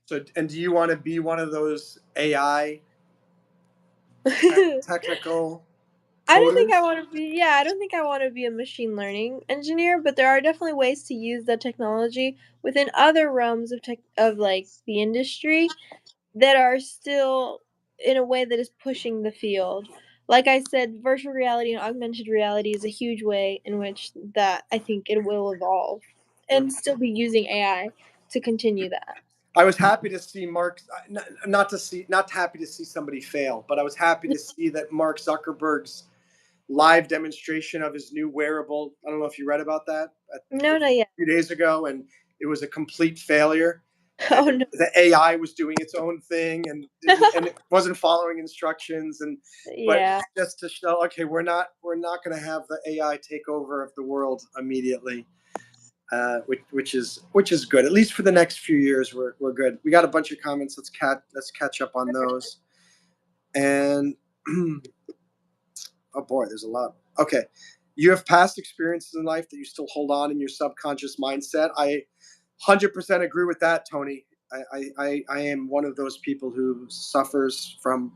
So, and do you want to be one of those AI technical I don't think I coders? want to be, yeah, I don't think I want to be a machine learning engineer, but there are definitely ways to use the technology within other realms of tech of like the industry that are still in a way that is pushing the field. Like I said, virtual reality and augmented reality is a huge way in which that I think it will evolve and still be using AI to continue that. I was happy to see Mark, not happy to see somebody fail, but I was happy to see that Mark Zuckerberg's live demonstration of his new wearable. I don't know if you read about that No, a not yet. few days ago, and it was a complete failure. Oh And no. the AI was doing its own thing and it wasn't following instructions. And but Yeah. just to show, okay, we're not going to have the AI take over of the world immediately. Which is good. At least for the next few years, we're good. We got a bunch of comments. Let's catch up on those. And oh boy, there's a lot. Okay, you have past experiences in life that you still hold on in your subconscious mindset. I 100% agree with that, Tony. I am one of those people who suffers from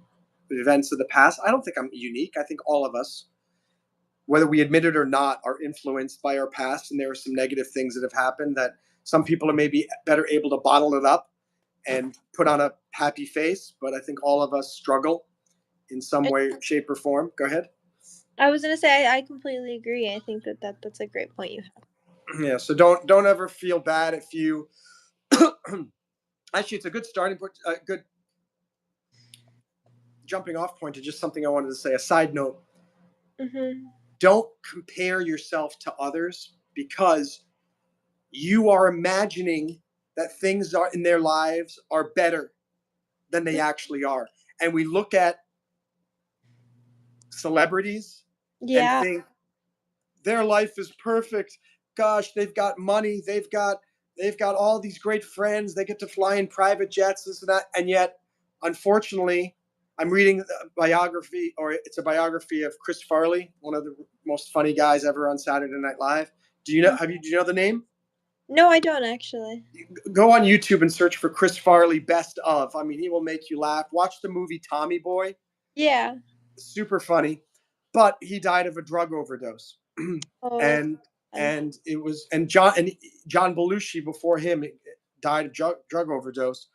events of the past. I don't think I'm unique. I think all of us, whether we admit it or not, are influenced by our past. And there are some negative things that have happened that some people are maybe better able to bottle it up and put on a happy face. But I think all of us struggle in some way, shape, or form. Go ahead. I was gonna say I completely agree. I think that's a great point you have. Yeah. So don't ever feel bad if you. Actually, it's a good starting point, a good jumping off point to just something I wanted to say. A side note: Mhm. don't compare yourself to others, because you are imagining that things are in their lives are better than they actually are. And we look at celebrities and Yeah. think their life is perfect. Gosh, they've got money, they've got all these great friends, they get to fly in private jets, this and that. And yet, unfortunately, I'm reading a biography, or it's a biography of Chris Farley, one of the most funny guys ever on Saturday Night Live. Do you know the name? No, I don't actually. Go on YouTube and search for Chris Farley best of. I mean, he will make you laugh. Watch the movie Tommy Boy. Yeah. Super funny, but he died of a drug overdose. Oh, that's and sad. and it was and John Belushi before him died of drug overdose.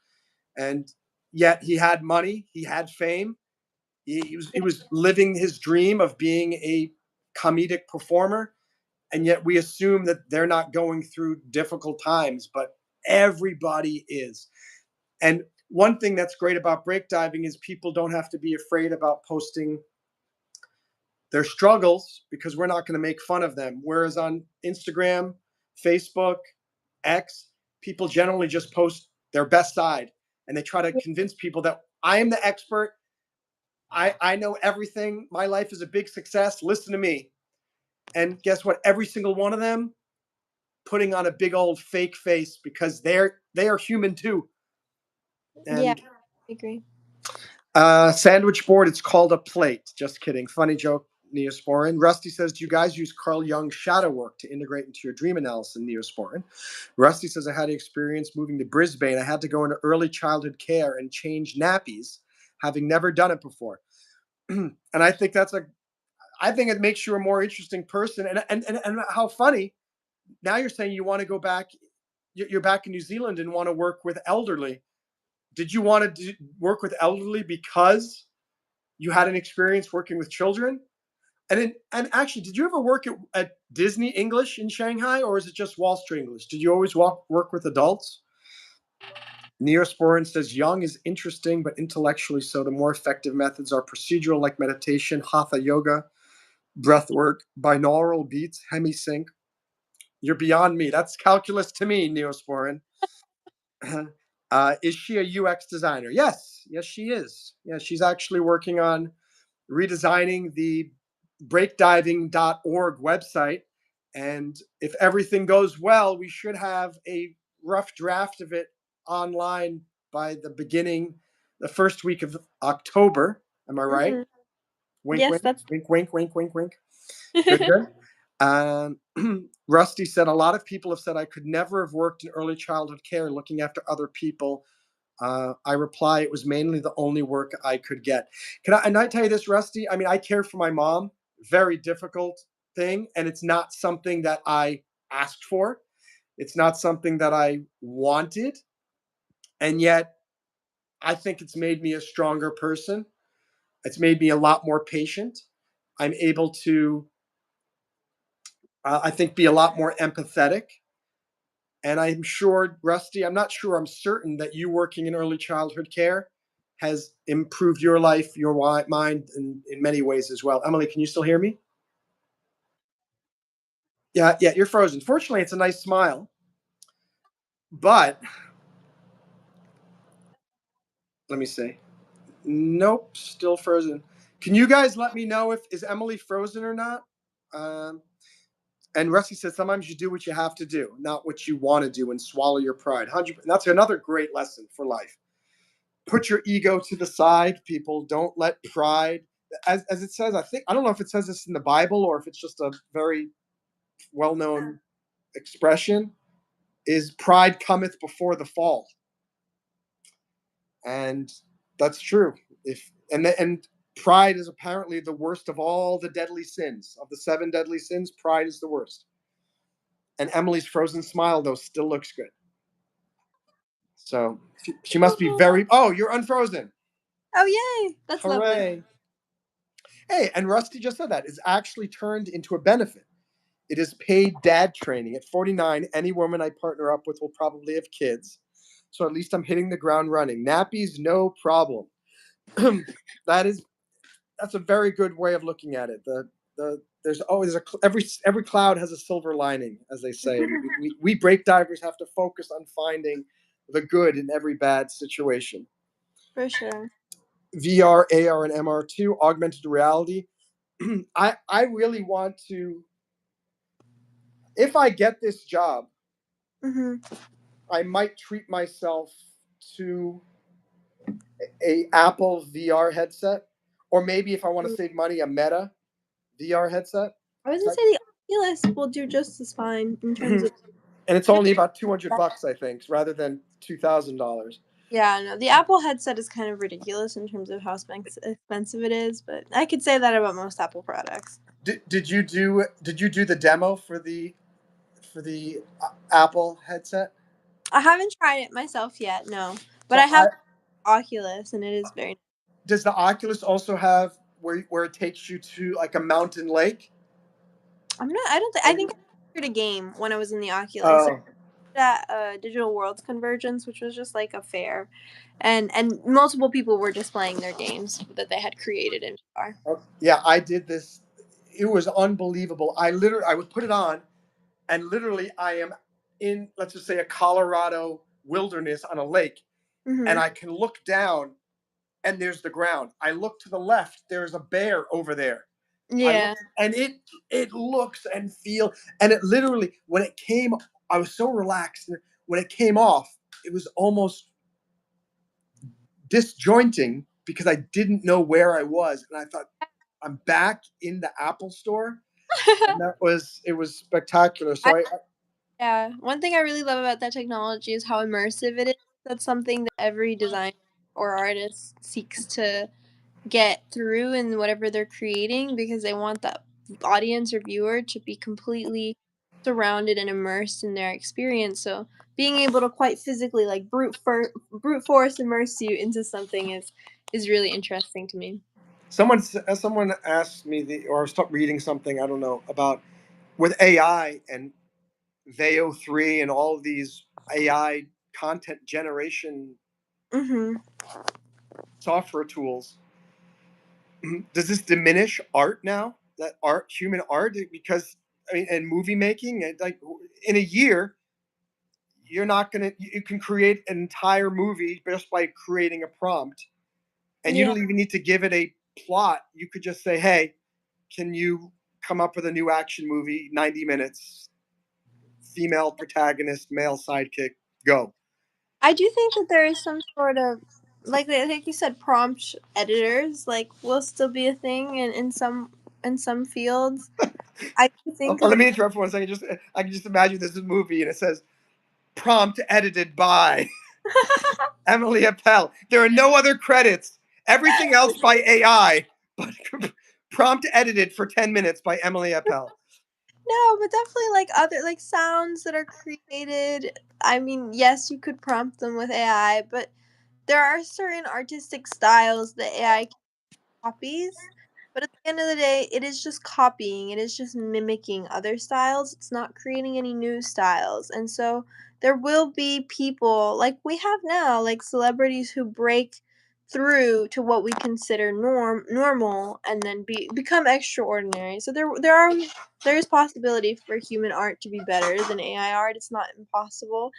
And yet he had money, he had fame, he was living his dream of being a comedic performer. And yet we assume that they're not going through difficult times, but everybody is. And one thing that's great about break diving is people don't have to be afraid about posting their struggles, because we're not going to make fun of them. Whereas on Instagram, Facebook, X, people generally just post their best side, and they try to convince people that I am the expert. I know everything. My life is a big success. Listen to me. And guess what? Every single one of them putting on a big old fake face because they are human too. Yeah, And I agree. sandwich board, it's called a plate. Just kidding. Funny joke, Neosporin. Rusty says, do you guys use Carl Jung's shadow work to integrate into your dream analysis, Neosporin? Rusty says, I had experience moving to Brisbane. I had to go into early childhood care and change nappies, having never done it before. And I think I think it makes you a more interesting person. And how funny, now you're saying you want to go back, you're back in New Zealand and want to work with elderly. Did you want to work with elderly because you had an experience working with children? And actually, did you ever work at Disney English in Shanghai, or is it just Wall Street English? Did you always work with adults? Neosporin says Young is interesting, but intellectually so. The more effective methods are procedural, like meditation, hatha yoga, breath work, binaural beats, hemisync. You're beyond me. That's calculus to me, Neosporin. Is she a UX designer? Yes, she is. Yeah, she's actually working on redesigning the breakdiving.org website. And if everything goes well, we should have a rough draft of it online by the first week of October. Am I right? Hmm. Wink, Yes, wink, that's. wink, wink, wink, wink, wink. Good, good. Um, Rusty said, a lot of people have said I could never have worked in early childhood care looking after other people. I reply, it was mainly the only work I could get. And I tell you this, Rusty? I mean, I care for my mom. Very difficult thing. And it's not something that I asked for. It's not something that I wanted. And yet, I think it's made me a stronger person. It's made me a lot more patient. I'm able to, I think, be a lot more empathetic. And I'm sure, Rusty, I'm not sure, I'm certain that you working in early childhood care has improved your life, your mind in many ways as well. Emily, can you still hear me? Yeah, you're frozen. Fortunately, it's a nice smile, but let me see. Nope, still frozen. Can you guys let me know if is Emily frozen or not? Um, and Rusty says sometimes you do what you have to do, not what you want to do, and swallow your pride. 100. That's another great lesson for life. Put your ego to the side, people. Don't let pride, as it says, I don't know if it says this in the Bible or if it's just a very well-known expression, is pride cometh before the fall. And that's true. And pride is apparently the worst of all the deadly sins. Of the 7 deadly sins, pride is the worst. And Emily's frozen smile, though, still looks good. So she must be very. Oh, you're unfrozen. Oh, yay! That's lovely. Hooray. Hey, and Rusty just said that. It's actually turned into a benefit. It is paid dad training. At 49, any woman I partner up with will probably have kids. So at least I'm hitting the ground running. Nappies, no problem. that is that's a very good way of looking at it. There's always every cloud has a silver lining, as they say. We break divers have to focus on finding the good in every bad situation. For sure. VR, AR, and MR2, augmented reality. I really want to. If I get this job, Hmm. I might treat myself to a Apple VR headset, or maybe if I want to save money, a Meta VR headset. I was gonna say the Oculus will do just as fine in terms And of. it's only about $200, I think, rather than $2,000. Yeah, no, the Apple headset is kind of ridiculous in terms of how expensive it is, but I could say that about most Apple products. Did you do the demo for the Apple headset? I haven't tried it myself yet, no, but I So have Oculus, and it is very. does the Oculus also have where it takes you to like a mountain lake? I'm not. I don't think. I And think I played a game when I was in the Oculus. oh, That Digital Worlds Convergence, which was just like a fair, and multiple people were displaying their games that they had created in VR. yeah, I did this. It was unbelievable. I would put it on, and literally I am in, let's just say, a Colorado wilderness on a lake, and Hmm. I can look down and there's the ground. I look to the left, there's a bear over there. I look Yeah. and it looks and feel, and it literally when it came I was so relaxed. When it came off, it was almost disjointing because I didn't know where I was, and I thought I'm back in the Apple store, and it was spectacular. I So I Yeah, one thing I really love about that technology is how immersive it is. That's something that every designer or artist seeks to get through in whatever they're creating because they want the audience or viewer to be completely surrounded and immersed in their experience. So being able to quite physically like brute force immerse you into something is really interesting to me. someone asked me or I was reading something, I don't know, about with AI and VEO3 and all of these AI content generation Mhm. software tools. Does this diminish art now? That art, human art, because I mean, and movie making, like in a year, you're not gonna. You can create an entire movie just by creating a prompt, and you Yeah. don't even need to give it a plot. You could just say, "Hey, can you come up with a new action movie, 90 minutes, female protagonist, male sidekick, go." I do think that there is some sort of like you said, prompt editors like will still be a thing in some fields. I do think Let that me interrupt for 1 second. Just I can just imagine this is a movie, and it says prompt edited by Emily Appel. There are no other credits. Everything else by AI, but prompt edited for 10 minutes by Emily Appel. no, but definitely like other like sounds that are created. I mean, yes, you could prompt them with AI, but there are certain artistic styles that AI copies, but at the end of the day, it is just copying, it is just mimicking other styles, it's not creating any new styles, and so there will be people like we have now, like celebrities who break through to what we consider normal and then become extraordinary. So there is possibility for human art to be better than AI art. It's not impossible.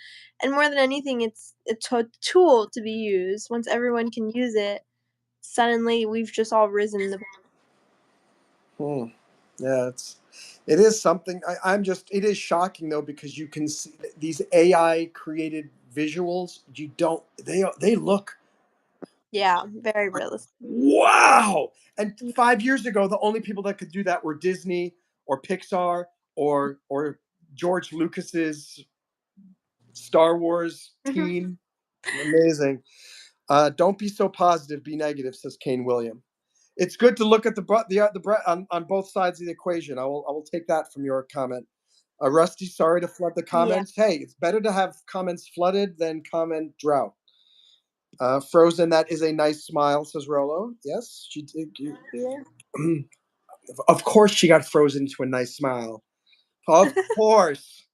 And more than anything, it's a tool to be used. Once everyone can use it, suddenly we've just all risen the Hmm. Yeah, it is something. I'm just. It is shocking though because you can see these AI created visuals. You don't. They look yeah, very realistic. wow. And 5 years ago, the only people that could do that were Disney or Pixar or George Lucas's Star Wars Mhm. team. Amazing. Don't be so positive. Be negative, says Kane William. It's good to look at on both sides of the equation. I will take that from your comment. Rusty, sorry to flood the Yeah, comments. Hey, it's better to have comments flooded than comment drought. Frozen, that is a nice smile, says Rolo. Yes, she did. yeah. Of course, she got frozen into a nice smile. Of course.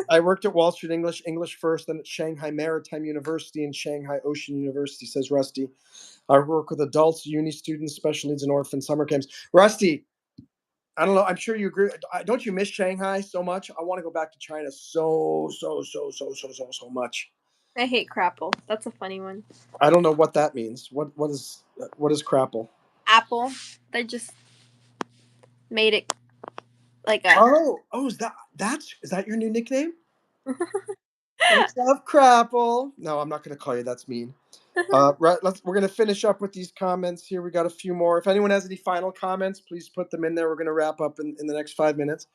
I worked at Wall Street English first, then at Shanghai Maritime University and Shanghai Ocean University, says Rusty. I work with adults, uni students, special needs, and orphan summer camps. Rusty, I don't know. I'm sure you agree. Don't you miss Shanghai so much? I want to go back to China so much. I hate crapple. That's a funny one. I don't know what that means. What is crapple? Apple. They just made it like a Oh, is that your new nickname? What's up, crapple? No, I'm not going to call you. That's mean. Right, we're going to finish up with these comments here. We got a few more. If anyone has any final comments, please put them in there. We're going to wrap up in the next 5 minutes.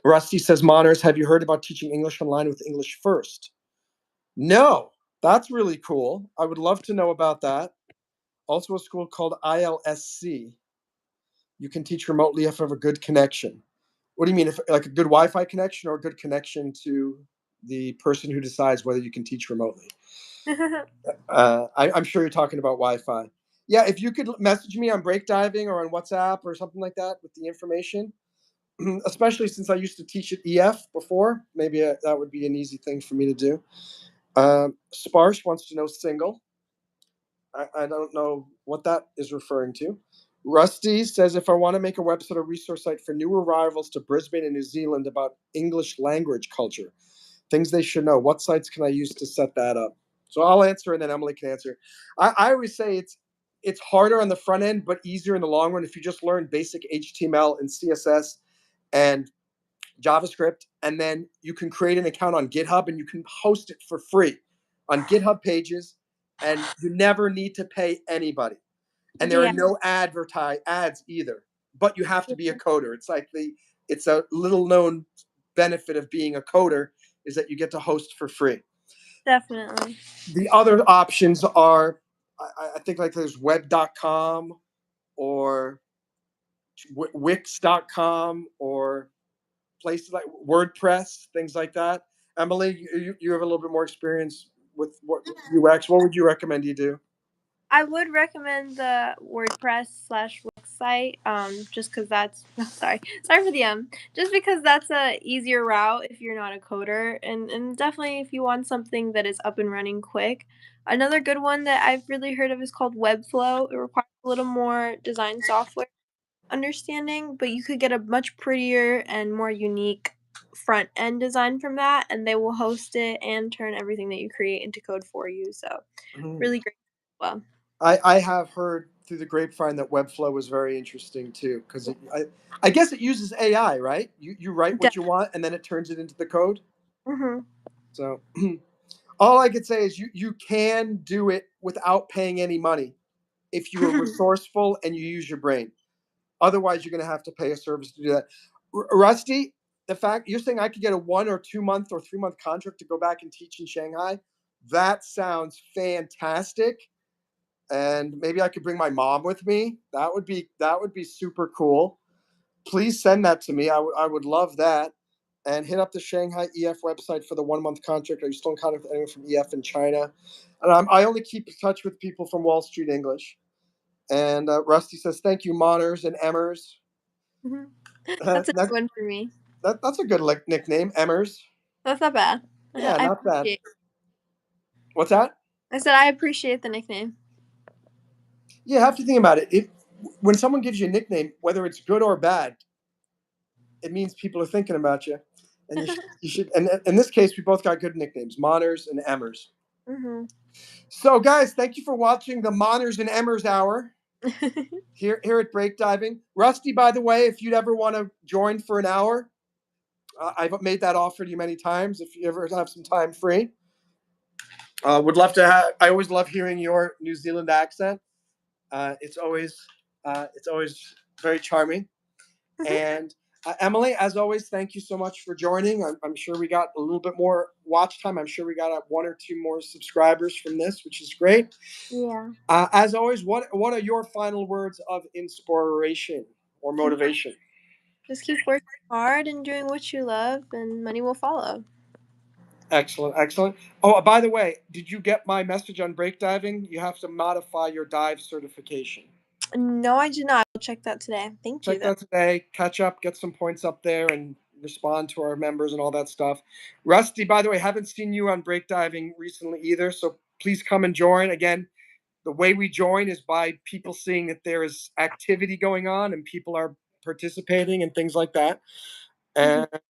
Rusty says, Moners, have you heard about teaching English online with English First? No, that's really cool. I would love to know about that. Also, a school called ILSC. You can teach remotely if you have a good connection. What do you mean, if like a good Wi-Fi connection or a good connection to the person who decides whether you can teach remotely? I'm sure you're talking about Wi-Fi. Yeah, if you could message me on break diving or on WhatsApp or something like that with the information, especially since I used to teach at EF before, maybe that would be an easy thing for me to do. Sparse wants to know single. I don't know what that is referring to. Rusty says if I want to make a website or resource site for new arrivals to Brisbane and New Zealand about English language culture, things they should know. What sites can I use to set that up? So I'll answer and then Emily can answer. I always say it's harder on the front end, but easier in the long run if you just learn basic HTML and CSS and JavaScript and then you can create an account on GitHub and you can host it for free on GitHub pages, and you never need to pay anybody. And there are Yeah. no ads either. But you have to be a coder. It's a little known benefit of being a coder is that you get to host for free. Definitely. The other options are, I think, like there's web.com or wix.com or places like WordPress, things like that. Emily, you have a little bit more experience with what UX. What would you recommend you do? I would recommend the WordPress/Wix site, just because that's sorry for the just because that's a easier route if you're not a coder, and definitely if you want something that is up and running quick. Another good one that I've really heard of is called Webflow. It requires a little more design software understanding, but you could get a much prettier and more unique front end design from that, and they will host it and turn everything that you create into code for you. So Mhm. really great. Well, I have heard through the grapevine that Webflow was very interesting too, because I guess it uses AI, right? You write what you want and then it turns it into the code. Mm-hmm. So all I could say is you can do it without paying any money if you are resourceful and you use your brain. Otherwise, you're going to have to pay a service to do that. Rusty, the fact you're saying I could get a 1 or 2 month or 3 month contract to go back and teach in Shanghai, that sounds fantastic. And maybe I could bring my mom with me. That would be super cool. Please send that to me. I would love that. And hit up the Shanghai EF website for the 1 month contract. Are you still in contact with anyone from EF in China? And I only keep in touch with people from Wall Street English. And Rusty says, thank you, Moners and Emmers. Mhm. That's a good one for me. That's a good nickname, Emmers. That's not bad. Yeah, I not bad. appreciate What's that? I said I appreciate the nickname. You have to think about it. When someone gives you a nickname, whether it's good or bad, it means people are thinking about you. And you should. And in this case, we both got good nicknames, Moners and Emmers. Mhm. So, guys, thank you for watching the Moners and Emmers Hour here at Break Diving. Rusty, by the way, if you'd ever want to join for an hour, I've made that offer to you many times. If you ever have some time free, would love to have. I always love hearing your New Zealand accent. It's always very charming. Mhm. And Emily, as always, thank you so much for joining. I'm sure we got a little bit more watch time. I'm sure we got 1 or 2 more subscribers from this, which is great. Yeah. As always, what are your final words of inspiration or motivation? Just keep working hard and doing what you love, and money will follow. Excellent, excellent. Oh, by the way, did you get my message on break diving? You have to modify your dive certification. No, I did not. I'll check that today. Thank you, Check though. that today. Catch up, get some points up there, and respond to our members and all that stuff. Rusty, by the way, haven't seen you on break diving recently either, so please come and join. Again, the way we join is by people seeing that there is activity going on and people are participating and things like that. Mhm. And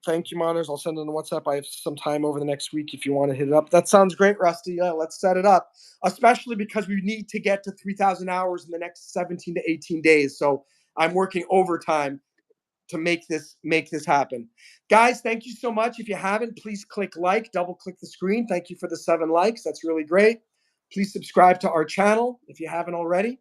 thank you, Moners. I'll send it on WhatsApp. I have some time over the next week if you want to hit it up. That sounds great, Rusty. Yeah, let's set it up, especially because we need to get to 3,000 hours in the next 17 to 18 days. So I'm working overtime to make this happen. Guys, thank you so much. If you haven't, please click like, double click the screen. Thank you for the 7 likes. That's really great. Please subscribe to our channel if you haven't already.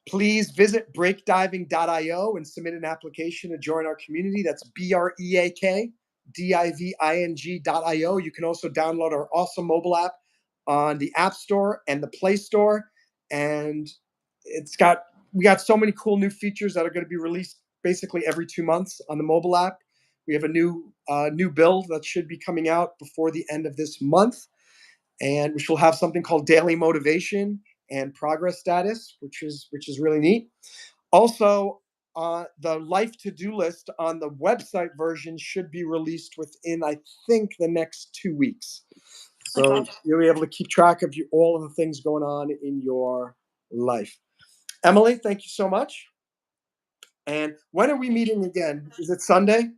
Please visit breakdiving.io and submit an application to join our community. That's BREAKDIVING.io. You can also download our awesome mobile app on the App Store and the Play Store. And we got so many cool new features that are going to be released basically every 2 months on the mobile app. We have a new build that should be coming out before the end of this month, and which will have something called daily motivation and progress status, which is really neat. Also, the life to-do list on the website version should be released within, I think, the next 2 weeks. So Okay. you'll be able to keep track of all of the things going on in your life. Emily, thank you so much. And when are we meeting again? Is it Sunday?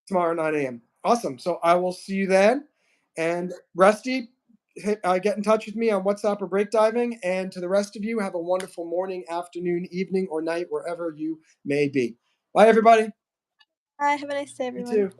Tomorrow, 9 a.m. Awesome. So I will see you then. And Rusty, get in touch with me on WhatsApp or break diving. And to the rest of you, have a wonderful morning, afternoon, evening, or night, wherever you may be. Bye, everybody. Bye. Have a nice day, You everyone. too.